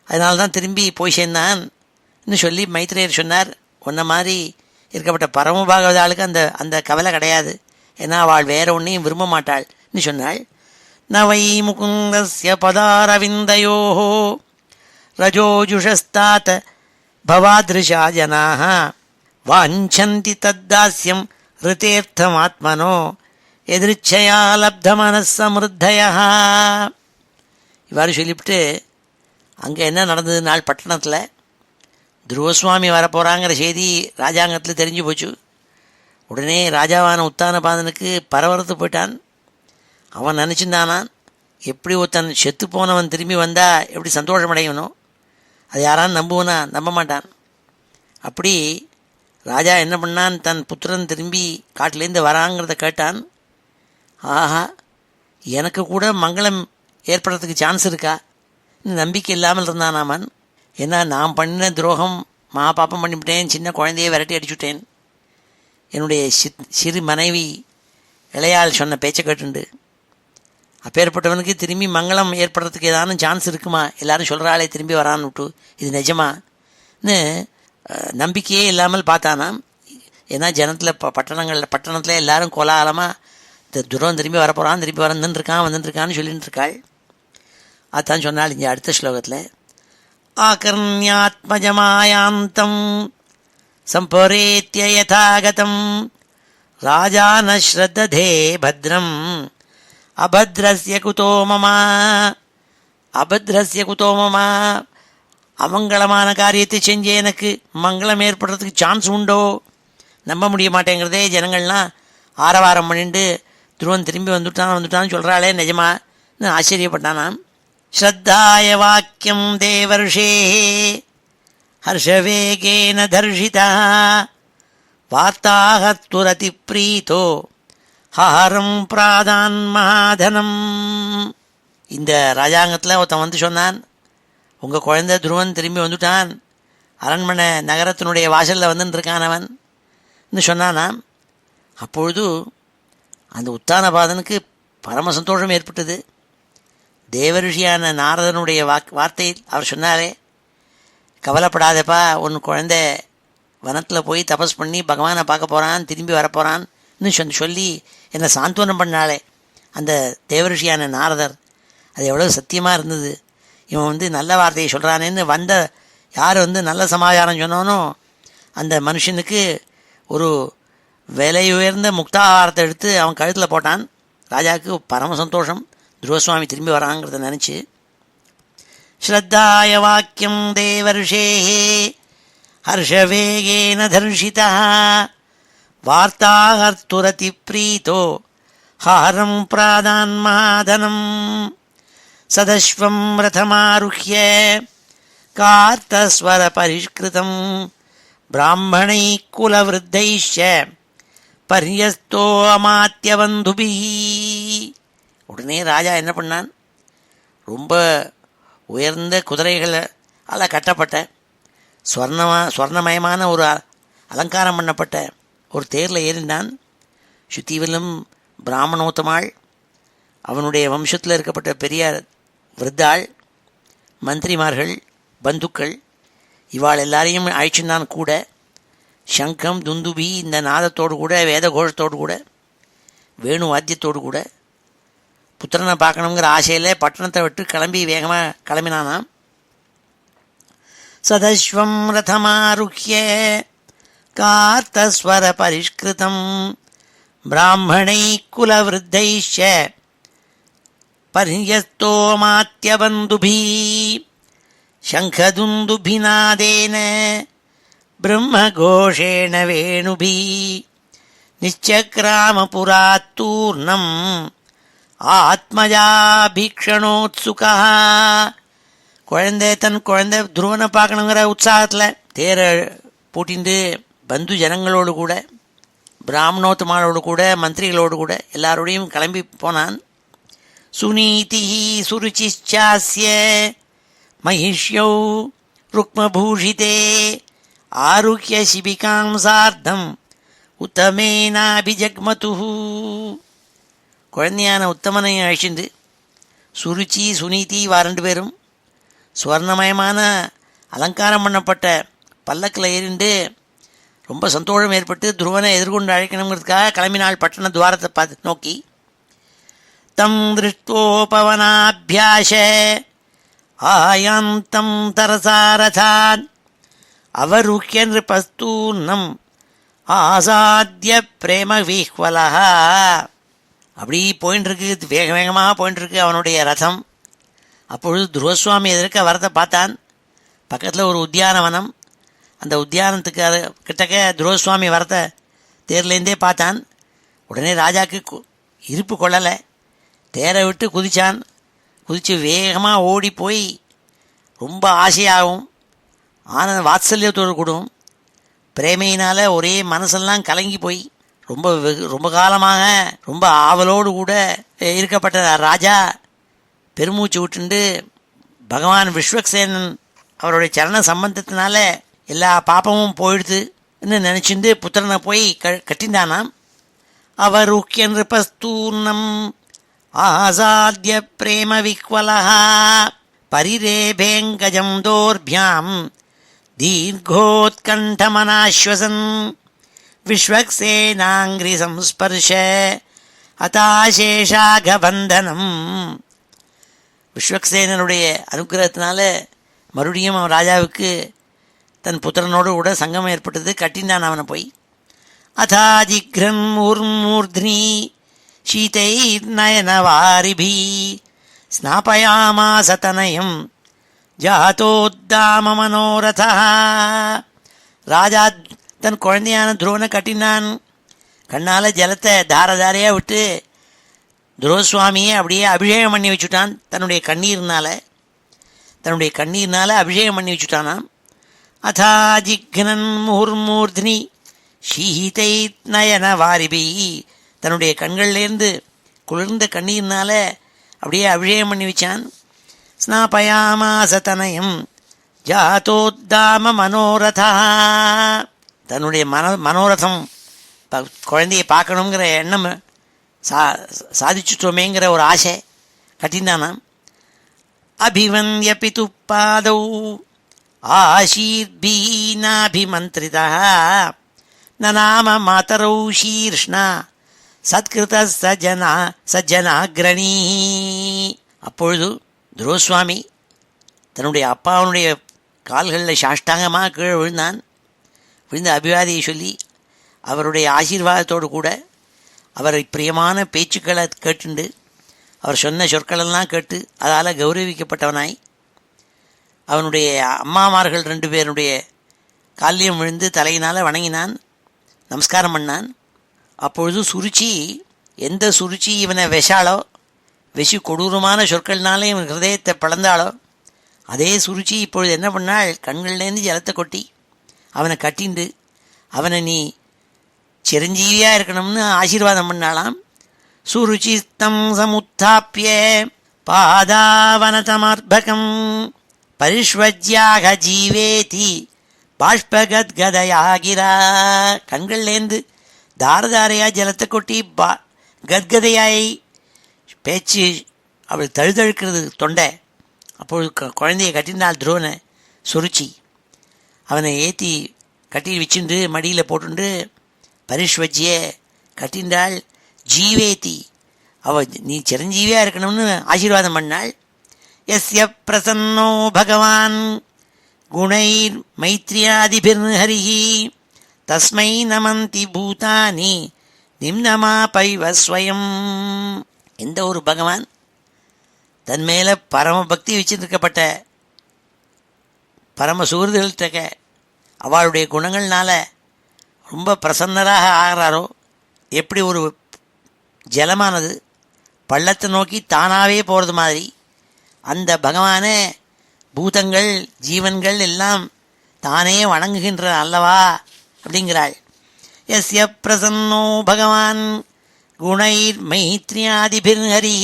அதனால தான் திரும்பி போய் சேர்ந்தான்னு சொல்லி மைத்ரேயர் சொன்னார். உன்ன மாதிரி இருக்கப்பட்ட பரம பாகவதாளுக்கு அந்த கவலை கிடையாது. ஏன்னா அவள் வேற ஒன்றையும் விரும்ப மாட்டாள்னு சொன்னாள். ந வை முகுந்தஸ்ய பதாரவிந்தயோः ரஜோஜுஷஸ்தாத் பவாத்ருஷா ஜனாः வாஞ்சந்தி தத்தாஸ்யம் ரிதேர்த்தமாத்மனோ எதிர்ச்சையா லப்த மனசமிருத்தயா. இவ்வாறு சொல்லிவிட்டு அங்கே என்ன நடந்தது நாள் பட்டணத்தில் துருவசுவாமி வரப்போகிறாங்கிற செய்தி ராஜாங்கத்தில் தெரிஞ்சு போச்சு. உடனே ராஜாவான உத்தானபாதனுக்கு பரவரத்து போயிட்டான். அவன் நினச்சிருந்தானான், எப்படி ஒருத்தன் செத்து போனவன் திரும்பி வந்தால் எப்படி சந்தோஷம் அடையணும், அது யாரான்னு நம்புவனா? நம்ப மாட்டான். அப்படி ராஜா என்ன பண்ணான், தன் புத்திரன் திரும்பி காட்டிலேருந்து வராங்கிறத கேட்டான். ஆஹா, எனக்கு கூட மங்களம் ஏற்படுறதுக்கு சான்ஸ் இருக்கா நம்பிக்கை இல்லாமல் இருந்தான் அவன். ஏன்னா நான் பண்ணின துரோகம், பாப்பம் பண்ணிவிட்டேன், சின்ன குழந்தையை விரட்டி அடிச்சுட்டேன். என்னுடைய சிறு மனைவி இளையாள் சொன்ன பேச்சை கேட்டுண்டு அப்பேற்பட்டவனுக்கு திரும்பி மங்களம் ஏற்படுறதுக்கு ஏதானு சான்ஸ் இருக்குமா? எல்லாரும் சொல்கிறாளே திரும்பி வரான்னு விட்டு, இது நிஜமான்னு நம்பிக்கையே இல்லாமல் பார்த்தானாம். ஏன்னா ஜனத்தில் பட்டணத்தில் எல்லாரும் கோலாகலமாக இந்த துரோகம் திரும்பி வரப்போகிறான், திரும்பி வந்துட்டுருக்கான்னு சொல்லிட்டு இருக்காள். அதான் சொன்னால் இங்கே அடுத்த ஸ்லோகத்தில் ஆகர்ணியாத்மஜமாயாந்தம் சம்பரேத்ய யதாகதம் ராஜா ந ஸ்ரத்ததே பத்ரம் அபத்ரஸ்ய குதோ மமா. அபத்ரஸ்ய குதோ மமா, அமங்கலமான காரியத்தை செஞ்சு எனக்கு மங்களம் ஏற்படுறதுக்கு சான்ஸ் உண்டோ? நம்ப முடிய மாட்டேங்கிறதே. ஜனங்கள்லாம் ஆரவாரம் பண்ணிட்டு துருவன் திரும்பி வந்துட்டான்னு சொல்கிறாளே நிஜமான்னு ஆச்சரியப்பட்டானாம். ஸ்ரத்தாய வாக்கியம் தேவர்ஷே ஹர்ஷவேகேன தர்ஷிதா வார்த்தாக துரதி பிரீதோ ஹாரம் பிராதான் மகாதனம். இந்த ராஜாங்கத்தில் ஒருத்தன் வந்து சொன்னான், உங்கள் குழந்தை துருவன் திரும்பி வந்துட்டான், அரண்மனை நகரத்தினுடைய வாசலில் வந்துட்டுருக்கான் அவன் சொன்னானாம். அப்பொழுது அந்த உத்தானபாதனுக்கு பரம சந்தோஷம் ஏற்பட்டது. தேவரிஷியான நாரதனுடைய வார்த்தையில் அவர் சொன்னாரே, கவலைப்படாதப்பா, உன் குழந்தை வனத்தில் போய் தபஸ் பண்ணி பகவானை பார்க்க போகிறான், திரும்பி வரப்போகிறான்னு சொல்லி என்னை சாந்தோனம் பண்ணாலே அந்த தேவரிஷியான நாரதர். அது எவ்வளோ சத்தியமாக இருந்தது. இவன் வந்து நல்ல வார்த்தையை சொல்கிறானேன்னு வந்த யார் வந்து நல்ல சமாச்சாரம் சொன்னானோ அந்த மனுஷனுக்கு ஒரு விலை உயர்ந்த முக்தாகாரத்தை எடுத்து அவன் கழுத்தில் போட்டான். ராஜாவுக்கு பரம சந்தோஷம், துருவசுவாமி திரும்பி வராங்கிறத நினச்சி. ஸ்ரத்தாய வாக்கியம் தேவர்ஷே ஹர்ஷவேகேன தர்ஷிதா வார்த்தாகர்த்துரதி பிரீதோ ஹாரம் பிராதான் மகாதனம். சதஸ்வம் ரதமாருஹ்ய கார்த்தஸ்வர பரிஷ்கிருதம் பிராமணை குலவிருத்தைஷ பரியஸ்தோ அமாத்யவந்துபி. உடனே ராஜா என்ன பண்ணான், ரொம்ப உயர்ந்த குதிரைகளால் கட்டப்பட்ட ஸ்வர்ணமயமான ஒரு அலங்காரம் பண்ணப்பட்ட ஒரு தேரில் ஏறினான். சுத்திவிலும் பிராமணோத்தமாள், அவனுடைய வம்சத்தில் இருக்கப்பட்ட பெரிய விருத்தாள், மந்திரிமார்கள், பந்துக்கள், இவாள் எல்லாரையும் அழைச்சினான் கூட. சங்கம் துந்துபி இந்த நாதத்தோடு கூட, வேத கோஷத்தோடு கூட, வேணு வாத்தியத்தோடு கூட புத்திரனை பார்க்கணுங்கிற ஆசையில் பட்டணத்தை விட்டு கிளம்பி வேகமாக கிளம்பினானாம். சதஸ்வம் ரதமாருஹ்ய கார்த்தஸ்வர பரிஷ்கிருதம் பிராமணை குலவிருத்தைஷ பரியஸ்தோ மாத்யபந்துபி சங்கதுந்துபிநாதேன பிரம்மகோஷேண வேணுபி நிச்சக்ராமபுராத்தூர்ணம் ஆத்மஜாபீக்ஷணோத்சுகா. தன் குழந்தை துருவனை பார்க்கணுங்கிற உற்சாகத்தில் தேரை பூட்டிண்டு பந்து ஜனங்களோடு கூட, பிராமணோத்தமாளோடு கூட, மந்திரிகளோடு கூட எல்லாரோடையும் கிளம்பி போனான். சுனீதி சுருச்சிச்சாஸ்ய மகிஷ்யௌ ருக்மபூஷிதே ஆருஹ்ய சிபிகாம் சார்த்தம் உத்தமேனாபிஜக்மது. குழந்தையான உத்தமனை அழைச்சிண்டு சுருச்சி சுனீதி வா 2 பேரும் ஸ்வர்ணமயமான அலங்காரம் பண்ணப்பட்ட பல்லக்கில் ஏறிண்டு ரொம்ப சந்தோஷம் ஏற்பட்டு துருவனை எதிர்கொண்டு அழைக்கணுங்கிறதுக்காக கிளம்பினாள் பட்டண துவாரத்தை பார்த்து நோக்கி. தம் திருஷ்டோபவனாபியாச ஆயாந்தம் தரசாரதான் அவருக்கிய நிருபஸ்தூர்ணம் ஆசாத்திய பிரேம வீஹ்வலா. அப்படி போயின்னு இருக்கு, வேக வேகமாக போயின்னு இருக்கு அவனுடைய ரதம். அப்பொழுது துருவசுவாமி எதிர்க்க வரத்தை பார்த்தான். பக்கத்தில் ஒரு உத்தியானவனம், அந்த உத்தியானத்துக்கு கிட்டக்க துருவசுவாமி வரத்தை தேர்லேருந்தே பார்த்தான். உடனே ராஜாவுக்கு இருப்பு கொள்ளலை, தேரை விட்டு குதித்தான். குதித்து வேகமாக ஓடி போய் ரொம்ப ஆசையாகவும் ஆனந்த வாத்சல்யத்தோடு கூடும் பிரேமையினால் ஒரே மனசெல்லாம் கலங்கி போய் ரொம்ப காலமாக ரொம்ப ஆவலோடு கூட இருக்கப்பட்ட ராஜா பெருமூச்சு விட்டுண்டு பகவான் விஸ்வக்சேனன் அவருடைய சரண சம்பந்தத்தினால எல்லா பாப்பமும் போயிடுதுன்னு நினச்சிண்டு புத்திரனை போய் கட்டிந்தானாம். அவர் உக்கிய நிருபஸ்தூர்ணம் ஆசாத்திய பிரேம விக்வலா பரிரேபேங்கஜம் தோர்பியாம் தீர்கோத்கண்டமனாஸ்வசன் விஸ்வக்சேனாங்கிரி சம்ஸ்பர்ஷ அதாசேஷாகபந்தனம். விஸ்வக்சேனனுடைய அனுகிரகத்தினால மறுபடியும் அவன் ராஜாவுக்கு தன் புத்திரனோடு கூட சங்கமம் ஏற்பட்டது. கட்டினான் அவனை போய். அதாஜிக்ரன் முர்மூர்த்னி ஷீதைர்நயனவாரிபி ஸ்நாபயாமாச தனயம் ஜாதோத்தாம மனோரதா. ராஜா தன் குழந்தையான துருவனை கட்டினான். கண்ணால் ஜலத்தை தாரதாரையாக விட்டு துருவசுவாமியை அப்படியே அபிஷேகம் பண்ணி வச்சுட்டான். தன்னுடைய கண்ணீர்னால் அபிஷேகம் பண்ணி வச்சுட்டானாம். அதாஜிக்னன் முர்மூர்த்னி ஷீதை நயன வாரிபி, தன்னுடைய கண்கள்லேருந்து குளிர்ந்த கண்ணீர்னால் அப்படியே அபிஷேகம் பண்ணி வச்சான். ஸ்நாபயாமாச தனயம் ஜாதோத்தாம மனோரதா, தன்னுடைய மனோரதம் குழந்தையை பார்க்கணுங்கிற எண்ணம் சாதிச்சுட்டோமேங்கிற ஒரு ஆசை கட்டினானாம். அபிவந்திய பிது பாதௌ ஆஷீர்பீனாபிமந்திரிதா நாம மாதரௌ ஷீர்ஷ்ணா சத்கிருத சஜ்ஜனாக்ரணீ. அப்பொழுது துருவசுவாமி தன்னுடைய அப்பாவுடைய கால்களில் சாஷ்டாங்கமாக கீழே விழுந்தான். விழுந்த அபிவாதியை சொல்லி அவருடைய ஆசீர்வாதத்தோடு கூட அவரை பிரியமான பேச்சுக்களை கேட்டுண்டு அவர் சொன்ன சொற்களெல்லாம் கேட்டு அதால் கௌரவிக்கப்பட்டவனாய் அவனுடைய அம்மாமார்கள் 2 பேருடைய கால்யம் விழுந்து தலையினால் வணங்கினான், நமஸ்காரம் பண்ணான். அப்பொழுது சுருச்சி, எந்த சுருச்சி இவனை வெசி கொடூரமான சொற்கள்னாலே இவன் ஹிருதயத்தை பிளந்தாளோ அதே சுருச்சி இப்பொழுது என்ன பண்ணாள், கண்கள்லேருந்து ஜலத்தை கொட்டி அவனை கட்டிண்டு அவனை நீ சிரஞ்சீவியாக இருக்கணும்னு ஆசீர்வாதம் பண்ணாலாம். சுருச்சிஸ்தம் சமுத்தாப்பிய பாதாவனதமர்பகம் பரிஷ்வஜ்யாக ஜீவேதி பாஷ்பகத்கதயாகிரா. கண்கள்லேருந்து தாரதாரையாக ஜலத்தை கொட்டி கத்கதையாய் பேச்சு அவள் தழுதழுக்கிறது தொண்டை. அப்பொழுது குழந்தையை கட்டினாள் துருவனை சுருச்சி. அவனை ஏற்றி கட்டி வச்சுண்டு மடியில் போட்டுண்டு பரிஷ்வஜ்ய கட்டின்றாள். ஜீவேதி, அவள் நீ சிரஞ்சீவியாக இருக்கணும்னு ஆசீர்வாதம் பண்ணாள். யஸ்ய பிரசன்னோ பகவான் குணைர் மைத்ரியாதிபிர்ஹரிஹி தஸ்மை நமந்தி பூதானி நிம்னமா பைவஸ்வயம். எந்த ஒரு பகவான் தன் மேலே பரமபக்தி வச்சிருக்கப்பட்ட பரம சுகிருதுகள்கிட்ட அவளுடைய குணங்கள்னால ரொம்ப பிரசன்னராக ஆகிறாரோ, எப்படி ஒரு ஜலமானது பள்ளத்தை நோக்கி தானாகவே போகிறது மாதிரி அந்த பகவானே பூதங்கள் ஜீவன்கள் எல்லாம் தானே வணங்குகின்ற அல்லவா அப்படிங்கிறாள். யஸ்ய பிரசன்னோ பகவான் குணைர் மைத்ரியாதிபிர்ஹரி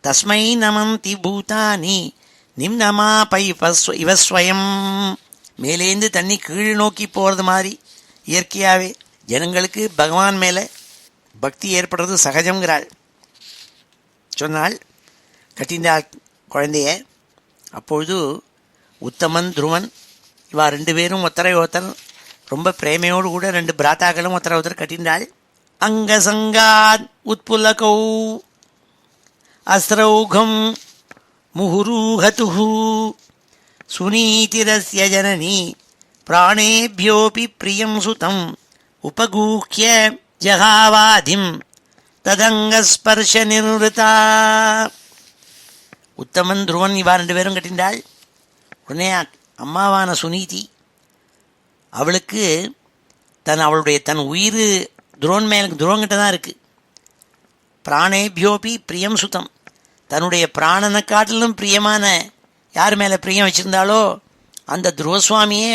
தஸ்மை நமந்தி பூதானி நிம்னமா பை இவஸ்வயம். மேலேந்து தண்ணி கீழ் நோக்கி போகிறது மாதிரி இயற்கையாகவே ஜனங்களுக்கு பகவான் மேலே பக்தி ஏற்படுறது சகஜங்கிறாள் சொன்னாள். கட்டினாள் குழந்தைய. அப்பொழுது உத்தமன் துருவன் இவா 2 பேரும் ஒருத்தரை ஒருத்தர் ரொம்ப பிரேமையோடு கூட 2 பிராத்தாக்களும் ஒருத்தரை ஒருத்தர் கட்டினாள். அங்கசங்காத் உத்புலகௌ அஸ்ரௌகம் முஹுருஹதுஹு சுனீதிரஸ்ய ஜனனி பிராணேபியோபி பிரியம் சுதம் உபகூஹ்ய ஜகாவாதிம் ததங்கஸ்பர்ஷ நிருதா. உத்தமன் துருவன் இவா 2 பேரும் கட்டின்றாள். உடனே அம்மாவான சுனீதி அவளுக்கு அவளுடைய தன் உயிர் துருவன்கிட்ட தான் இருக்குது. பிராணேபியோபி பிரியம் சுதம், தன்னுடைய பிராணனை காட்டிலும் பிரியமான யார் மேலே பிரியம் வச்சுருந்தாலோ அந்த துருவசுவாமியே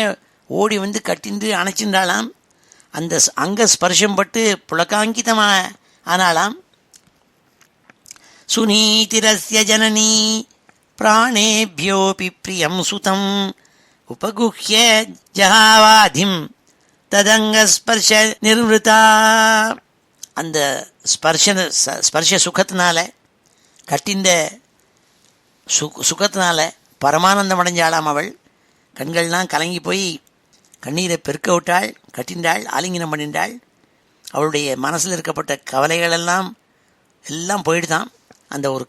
ஓடி வந்து கட்டின்று அணைச்சிருந்தாளாம். அந்த அங்க ஸ்பர்ஷம் பட்டு புலகாங்கிதமாக ஆனாலாம். சுனீதிரஸ்ய ஜனனி பிராணேபியோபி பிரியம் சுதம் உபகுஹ்ய ஜகாவாதிம் ததங்க ஸ்பர்ஷ நிர்வதா. அந்த ஸ்பர்ஷ சுகத்தினால கட்டிந்த சுகத்தினால பரமானந்தம் அடைஞ்சாளாம். அவள் கண்கள்லாம் கலங்கி போய் கண்ணீரை பெருக்க விட்டாள், கட்டின்றாள், ஆலிங்கனம் பண்ணின்றாள். அவளுடைய மனசில் இருக்கப்பட்ட கவலைகளெல்லாம் போயிடுதான் அந்த ஒரு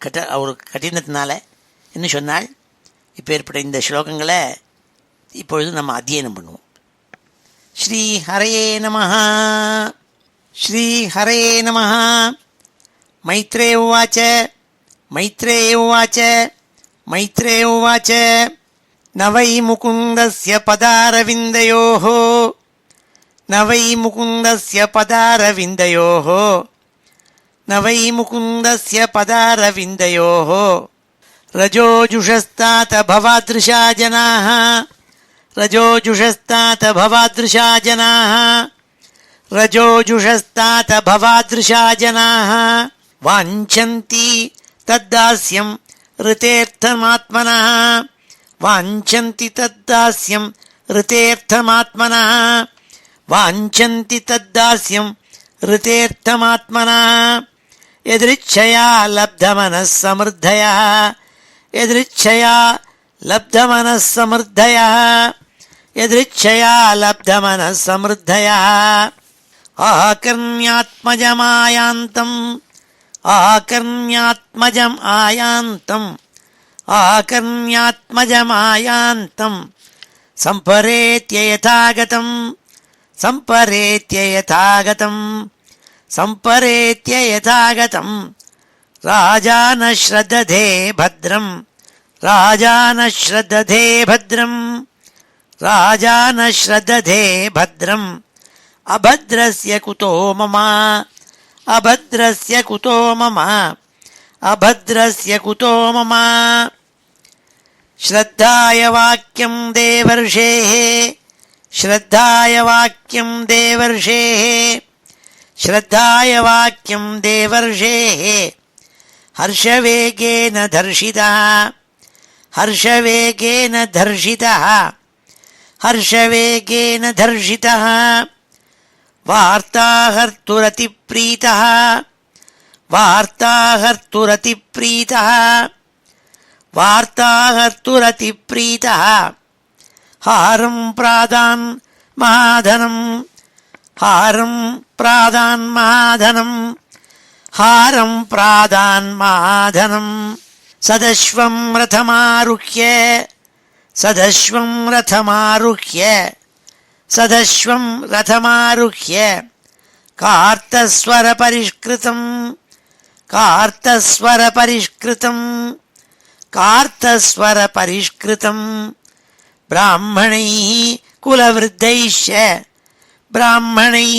கட்டினத்தினால என்ன சொன்னாள். இப்போ ஏற்பட்ட இந்த ஸ்லோகங்களை இப்பொழுது நம்ம அத்தியனம் பண்ணுவோம். ஸ்ரீ ஹரயே நமஹ. श्रीहरे नमः। मैत्रेय उवाच मैत्रेय उवाच मैत्रेय उवाच न वै मुकुन्दस्य पदारविन्दयोः न वै मुकुन्दस्य पदारविन्दयोः न वै मुकुन्दस्य पदारविन्दयोः रजोजुषस्तात भवादृशा जनाः रजोजुषस्तात भवादृशा जनाः रजोजुषस्तात भवादृशा जनाः वाञ्छन्ति तद्दास्यं ऋतेऽर्थमात्मनः वाञ्छन्ति तद्दास्यं ऋतेऽर्थमात्मनः वाञ्छन्ति तद्दास्यं ऋतेऽर्थमात्मनः यदृच्छया लब्धमनः समृद्धयः यदृच्छया लब्धमनः समृद्धयः यदृच्छया लब्धमनः समृद्धयः आकर्ण्यात्मजमायान्तम् आकर्ण्यात्मजम् आयान्तम् आकर्ण्यात्मजमायान्तम् सम्परेत्य यथागतम् सम्परेत्य यथागतम् सम्परेत्य यथागतम् राजा न श्रद्धते भद्रम् राजा न श्रद्धते भद्रम् राजा न श्रद्धते भद्रम् अभद्रस्य कुतो मम अभद्रस्य कुतो मम अभद्रस्य कुतो मम श्रद्धाय वाक्यं देवर्षेः श्रद्धाय वाक्यं देवर्षेः श्रद्धाय वाक्यं देवर्षेः हर्षवेगेन दर्शितः हर्षवेगेन दर्शितः हर्षवेगेन दर्शितः वार्ताहर्तुरतिप्रीतः वार्ताहर्तुरतिप्रीतः वार्ताहर्तुरतिप्रीतः हारं प्रादान् महाधनं हारं प्रादान् महाधनं हारं प्रादान् महाधनं सदश्वं रथमारुह्य सदश्वं रथमारुह्य सदश्वं रथमारुह्य कार्तस्वरपरिष्कृतं कार्तस्वरपरिष्कृतं कार्तस्वरपरिष्कृतं ब्राह्मणैः कुलवृद्धैश्च ब्राह्मणैः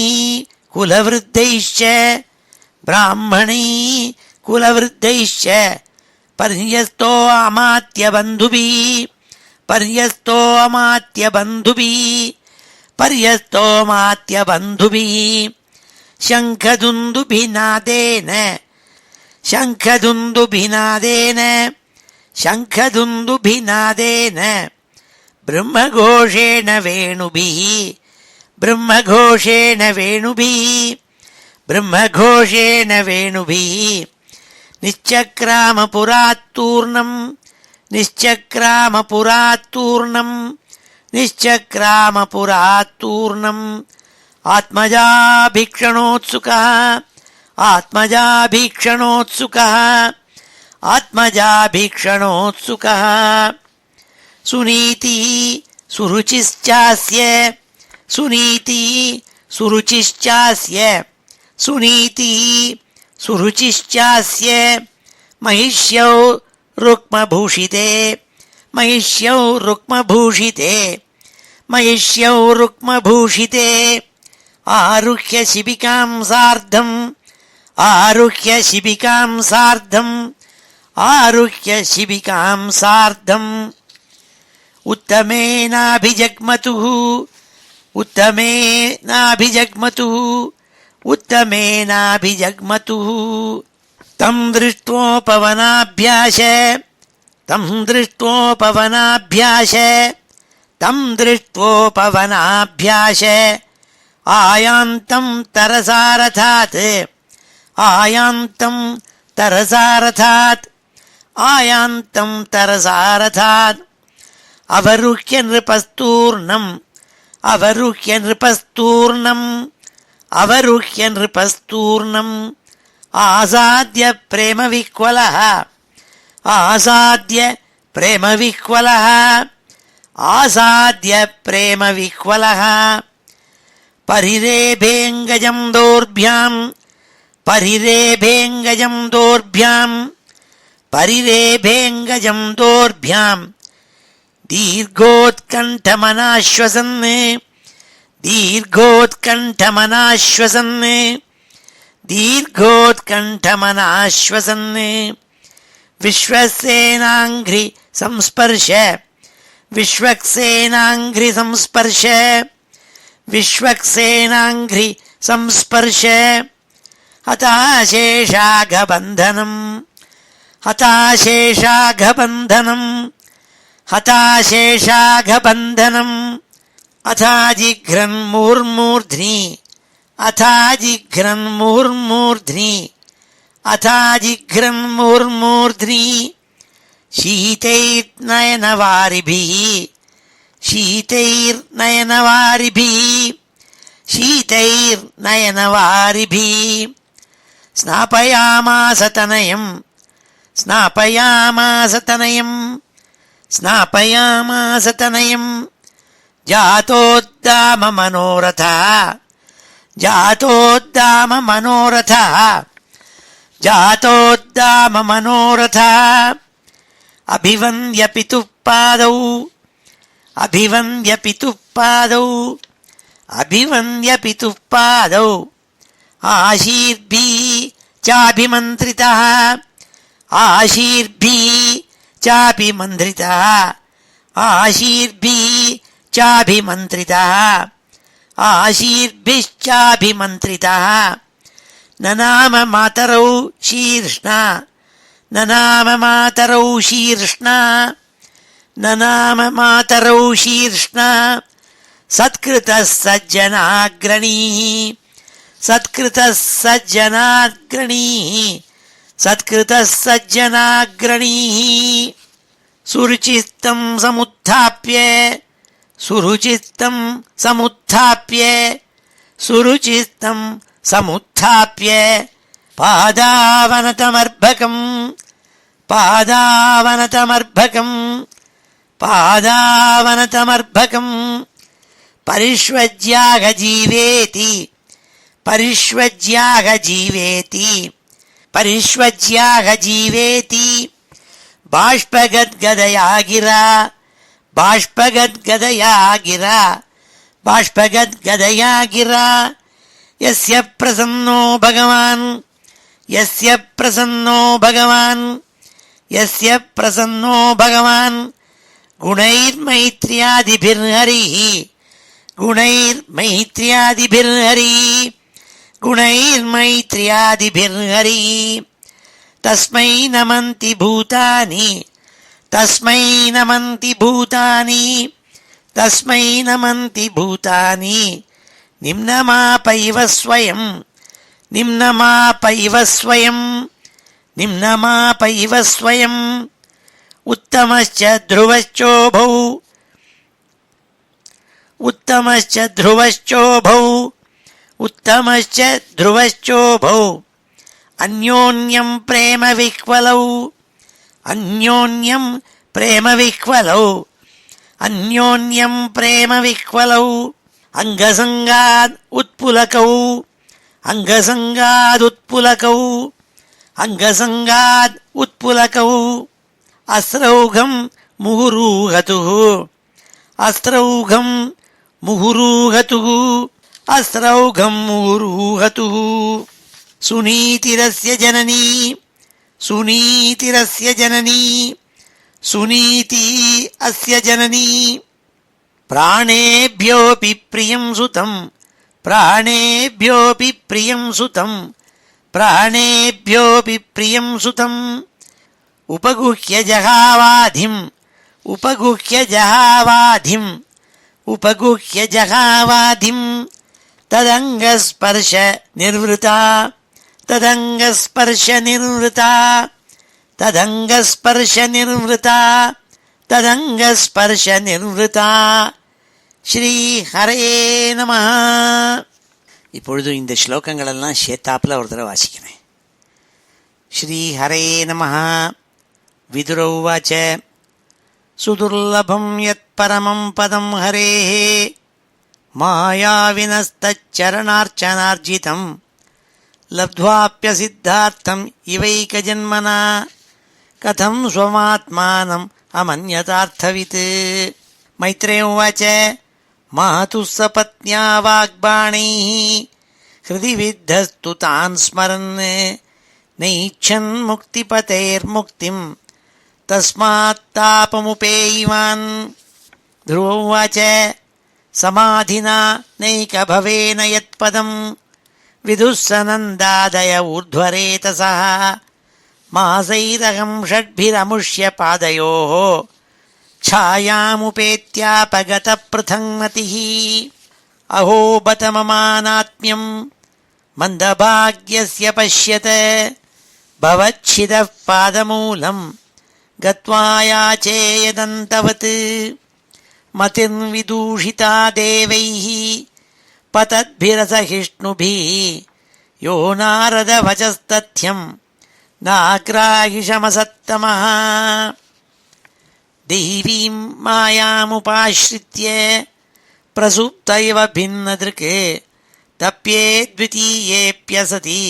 कुलवृद्धैश्च ब्राह्मणैः कुलवृद्धैश्च पर्यस्तो अमात्यबन्धुभिः पर्यस्तो अमात्यबन्धुभिः पर्यस्तो अमात्यबन्धुभिः शङ्खदुन्दुभिनादेन शङ्खदुन्दुभिनादेन शङ्खदुन्दुभिनादेन ब्रह्मघोषेण वेणुभिः ब्रह्मघोषेण वेणुभिः ब्रह्मघोषेण वेणुभिः निश्चक्रामपुरात्तूर्णं निश्चक्रामपुरात्तूर्णं निश्चक्रामपुरात्तूर्णम् आत्मजाभीक्षणोत्सुकः आत्मजाभीक्षणोत्सुकः आत्मजाभीक्षणोत्सुकः सुनीतिः सुरुचिश्चास्य सुनीतिः सुरुचिश्चास्य सुनीतिः सुरुचिश्चास्य महिष्यौ रुक्मभूषिते महिष्यौ रुक्मभूषिते महिष्यौ रुक्मभूषिते आरुह्य शिबिकां सार्धम् आरुह्य शिबिकां सार्धम् आरुह्य शिबिकां सार्धम् उत्तमेनाभिजग्मतुः उत्तमेनाभिजग्मतुः उत्तमेनाभिजग्मतुः तं दृष्ट्वोपवनाभ्यास तं दृष्ट्वोपवनाभ्यास तं दृष्ट्वोपवनाभ्यास आयान्तं तरसारथात् आयान्तं तरसारथात् आयान्तं तरसारथात् अवरुह्य नृपस्तूर्णम् अवरुह्य नृपस्तूर्णम् अवरुह्य नृपस्तूर्णम् आसाद्य प्रेमविह्वलः आसाद्य प्रेमविह्वलः आसाद्य प्रेमविह्वलः परिरेभेऽङ्गजं दोर्भ्यां परिरेभेऽङ्गजं दोर्भ्यां परिरेभेऽङ्गजं दोर्भ्यां दीर्घोत्कण्ठमनाश्वसन् दीर्घोत्कण्ठमनाश्वसन् दीर्घोत्कण्ठमनाश्वसन् विश्वक्सेनाङ्घ्रि संस्पर्श विश्वक्सेनाङ्घ्रि संस्पर्श विश्वक्सेनाङ्घ्रि संस्पर्श हताशेषाघबन्धनम् हताशेषाघबन्धनम् हताशेषाघबन्धनम् अथाजिघ्रन्मुहुर्मूर्ध्नि अथाजिघ्रन्मुहुर्मूर्ध्नि अथाजिघ्रन्मुहुर्मूर्ध्नि शीतैर्नयनवारिभिः शीतैर्नयनवारिभिः शीतैर्नयनवारिभिः स्नापयामास तनयम् स्नापयामास तनयम् स्नापयामास तनयम् जातोद्दाम मनोरथः जातोद्दाम मनोरथः जातोद्दाम मनोरथः अभिवन्द्य पितुः पादौ अभिवन्द्य पितुः पादौ अभिवन्द्य पितुः पादौ आशीर्भिः चाभिमन्त्रितः आशीर्भिः चाभिमन्त्रितः आशीर्भिः चाभिमन्त्रितः आशीर्भिश्चाभिमन्त्रितः न नाम मातरौ शीर्ष्णा न नाम मातरौ शीर्ष्णा न नाम मातरौ शीर्ष्णा सत्कृतः सज्जनाग्रणीः सत्कृतः सज्जनाग्रणीः सत्कृतः सज्जनाग्रणीः सुरुचिस्तं समुत्थाप्य सुरुचिस्तं समुत्थाप्य सुरुचिस्तं समुत्थाप्य पादावनतमर्भकम् पादावनतमर्भकम् पादावनतमर्भकम् परिष्वज्यागजीवेति परिष्वज्यागजीवेति परिष्वज्यागजीवेति बाष्पगद्गदया गिरा बाष्पगद्गदया गिरा बाष्पगद्गदया गिरा यस्य प्रसन्नो भगवान् यस्य प्रसन्नो भगवान् यस्य प्रसन्नो भगवान् गुणैर्मैत्र्यादिभिर्हरिः गुणैर्मैत्र्यादिभिर्हरिः गुणैर्मैत्र्यादिभिर्हरिः तस्मै नमन्ति भूतानि तस्मै नमन्ति भूतानि तस्मै नमन्ति भूतानि निम्नमापैव स्वयं निम्नमापैव स्वयं निम्नमापैव स्वयम् उत्तमश्च ध्रुवश्चोभौ उत्तमश्च ध्रुवश्चोभौ उत्तमश्च ध्रुवश्चोभौ अन्योन्यं प्रेम विह्वलौ अन्योन्यं प्रेम विह्वलौ अन्योन्यं प्रेम विह्वलौ अंगसंगाद उत्पुलकौ अंगसंगाद उत्पुलकौ अंगसंगाद उत्पुलकौ अस्रौघं मुहुरुहतुः अस्रौघं मुहुरुहतुः अस्रौघं मुहुरुहतुः सुनीतिरस्य जननी सुनीतिरस्य जननी सुनीति अस्य जननी प्राणेभ्योऽपि प्रियं सुतं प्राणेभ्योऽपि प्रियं सुतं प्राणेभ्योऽपि प्रियं सुतम् उपगुह्य जहावाधिम् उपगुह्य जहावाधिम् उपगुह्य जहावाधिम् तदङ्गस्पर्श निर्वृता तदङ्गस्पर्श निर्वृता तदङ्गस्पर्श निर्वृता तदङ्गस्पर्श निर्वृता ஸ்ரீ ஹரே நமஹ. இப்பொழுது இந்த ஸ்லோகங்கள் எல்லாம் சேத்தாப்புல ஒரு தடவை வாசிக்கிறேன். ஸ்ரீ ஹரே நமஹ. விதுர உவாச்ச சுதுர்லபம் யத் பரமம் பதம் ஹரேஹ மாயாவினஸ்தச்சரணார்ச்சனார்ஜிதம் லப்த்வாப்யசித்தார்த்தம் இவைகஜன்மனா கதம் ஸ்வமாத்மானம் அமன்யதார்த்தவித். மைத்ரேய உவாச்ச மாதுः சபத்ன்யா வாக்பாணைः ஹிருதி வித்தஸ்து தான் ஸ்மரன் நைச்சன் முக்திபதேர்முக்திம் தஸ்மாத் தாபமுபேயிவான். ध्रुव उवाच समाधिना नैकभवेन यत्पदं विदुःसनन्दादय ऊर्ध्वरेतसः मासैरहं षड्भिरमुष्य पादयोः छायामुपेत्यापगतपृथङ्मतिः. अहो बत ममानात्म्यं मन्दभाग्यस्य पश्यत भवच्छिदः पादमूलं गत्वा याचेयदन्तवत्. मतिर्विदूषिता देवैः पतद्भिरसहिष्णुभिः यो नारदवचस्तथ्यं नाग्राहिषमसत्तमः. दैवीं मायामुपाश्रित्य प्रसुप्त इव भिन्नदृक् तप्ये द्वितीयेऽप्यसति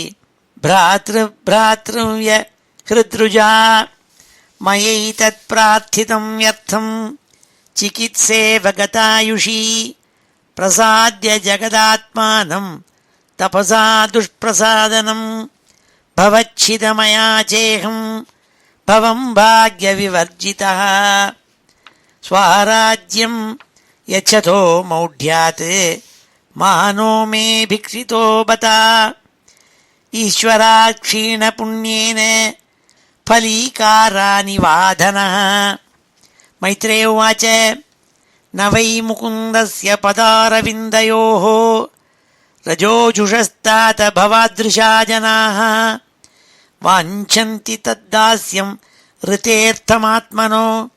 भ्रातृभ्रातृव्य हृद्रुजा. मयैतत्प्रार्थितं व्यर्थं चिकित्सेवगतायुषी प्रसाद्य जगदात्मानं तपसा दुष्प्रसादनं भवच्छिदमया चेहं भवं भाग्यविवर्जितः. स्वाराज्यं यच्छतो मौढ्यात् मानो मे भिक्षितो बता ईश्वराक्षीणपुण्येन फलीकारानि वाधनः. मैत्रेय उवाच न वै मुकुन्दस्य पदारविन्दयोः रजोजुषस्तात भवादृशा जनाः वाञ्छन्ति तद्दास्यं ऋतेऽर्थमात्मनो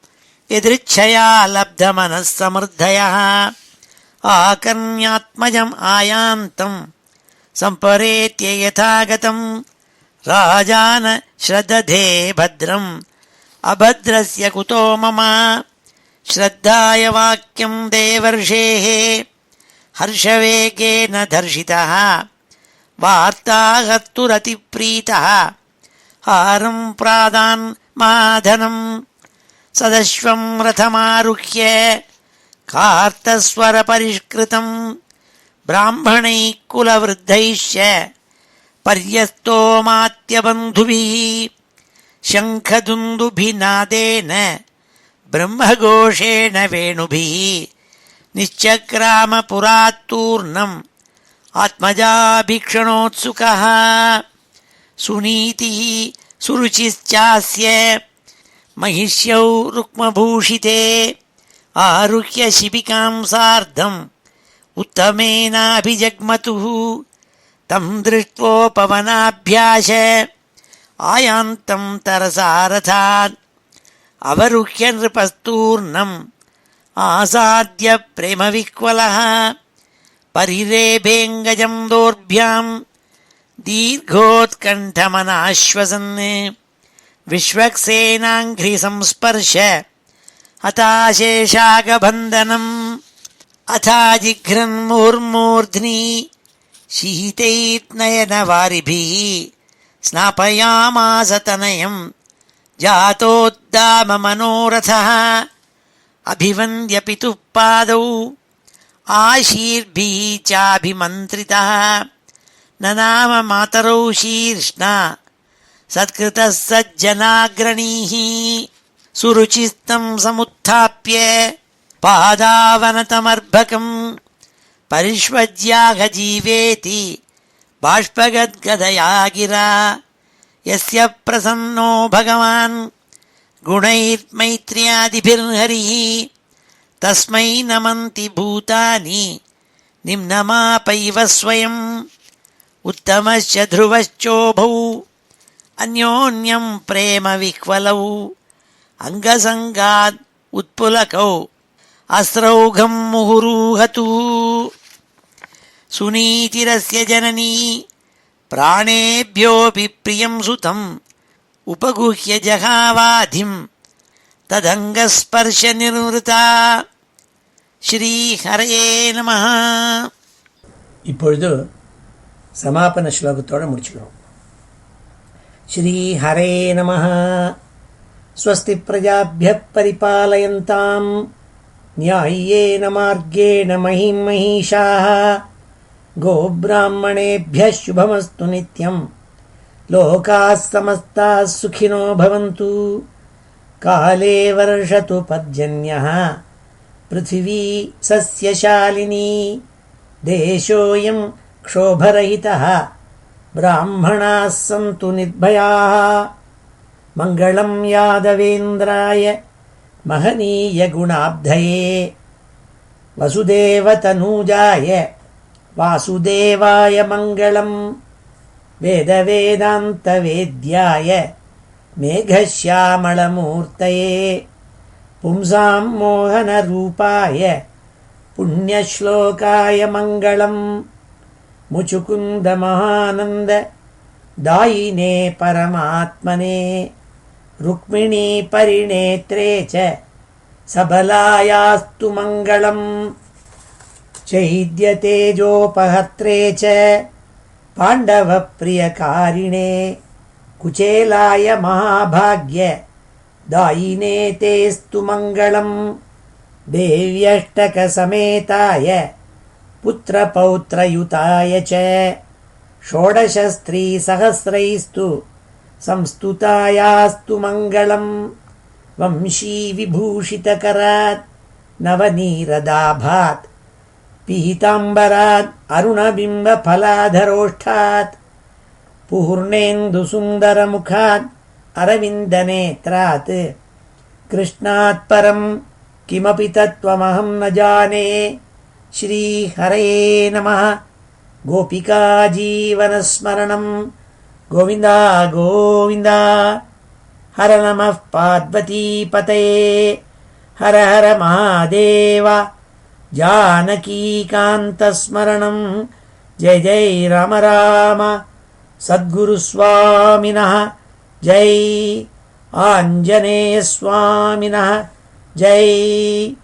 यदृच्छया लब्धमनः समृद्धयः. आकर्ण्यात्मजम् आयान्तं सम्परेत्य यथागतं राजान श्रदधे भद्रम् अभद्रस्य कुतो मम. श्रद्धाय वाक्यं देवर्षेः हर्षवेगेन दर्शितः वार्ताहर्तुरतिप्रीतः हारं प्रादान् माधनं सदश्वं रथमारुह्य कार्तस्वरपरिष्कृतं ब्राह्मणैः कुलवृद्धैश्च पर्यस्तोमात्यबन्धुभिः शङ्खदुन्दुभिनादेन ब्रह्मघोषेण वेणुभिः निश्चक्रामपुरात्तूर्णम् आत्मजाभीक्षणोत्सुकः. सुनीतिः सुरुचिश्चास्य महिष्यौ रुक्मभूषिते आरुह्य शिबिकां सार्धम् उत्तमेनाभिजग्मतुः. तं दृष्ट्वोपवनाभ्यास आयान्तं तरसारथात् अवरुह्य नृपस्तूर्णम् आसाद्य प्रेमविह्वलः. परिरेभेऽङ्गजं दोर्भ्यां दीर्घोत्कण्ठमनाश्वसन् विश्वक्सेनाङ्घ्रिसंस्पर्श हताशेषागबन्धनम् अथाजिघ्रन्मुहुर्मूर्ध्नि शीतैर्नयनवारिभिः स्नापयामास तनयं जातोद्दाममनोरथः. अभिवन्द्य पितुः पादौ आशीर्भिः चाभिमन्त्रितः ननाम मातरौ शीर्ष्णा सत्कृतः सज्जनाग्रणीः. सुरुचिस्तं समुत्थाप्य पादावनतमर्भकम् परिष्वज्याघजीवेति बाष्पगद्गदया गिरा. यस्य प्रसन्नो भगवान् गुणैर्मैत्र्यादिभिर्हरिः तस्मै नमन्ति भूतानि निम्नमापैव स्वयम्. उत्तमश्च ध्रुवश्चोभौ अन्योन्यं प्रेम विह्वलौ अङ्गसङ्गात् उत्पुलकौ अस्रौघं मुहुरुहतु. सुनीतिरस्य जननी प्राणेभ्योऽपि प्रियं सुतम् उपगुह्य जहावाधिं तदङ्गस्पर्शनिर्वृता. ஸ்ரீ ஹரயே நமஹ. இப்பொழுது சமாபன ஸ்லோகத்தோடு முடிச்சுக்கிறோம். ஸ்ரீ ஹரே நமஹ. ஸ்வஸ்தி பிரஜாப்யः பரிபாலயந்தாம் ந்யாயேன மார்கேண மஹிம் மஹீஷாः கோப்ராஹ்மணேभ्यः சுபமஸ்து நித்யம் லோகாः சமஸ்தாः சுகினோ பவந்து காலே வர்ஷது பர்ஜன்யः पृथिवी सस्यशालिनी देशोऽयं क्षोभरहितः ब्राह्मणाः सन्तु निर्भयाः मङ्गलं यादवेन्द्राय महनीयगुणाब्धये वसुदेवतनूजाय वासुदेवाय मङ्गलं वेदवेदान्तवेद्याय मेघश्यामलमूर्तये पुंसां मोहनरूपाय पुण्यश्लोकाय मङ्गलं मुचुकुन्दमहानन्द दायिने परमात्मने रुक्मिणी परिणेत्रे च सबलायास्तु मङ्गलं चैद्यतेजोपहर्त्रे च पाण्डवप्रियकारिणे कुचेलाय महाभाग्य दायिने तेस्तु मङ्गलं देव्यष्टकसमेताय पुत्रपौत्रयुताय च षोडशस्त्रीसहस्रैस्तु संस्तुतायास्तु मङ्गलं वंशीविभूषितकरात् नवनीरदाभात् पीताम्बरात् अरुणबिम्बफलाधरोष्ठात् पूर्णेन्दुसुन्दरमुखात् अरविन्दनेत्रात् कृष्णात् परं किमपि तत्त्वमहं न जाने. श्रीहरये नमः. गोपिकाजीवनस्मरणं गोविन्द गोविन्द. हर नमः पार्वतीपतये. हर हर महादेव. जानकीकान्तस्मरणं जय जय राम राम. सद्गुरुस्वामिनः जय. आञ्जनेयस्वामिनः जय.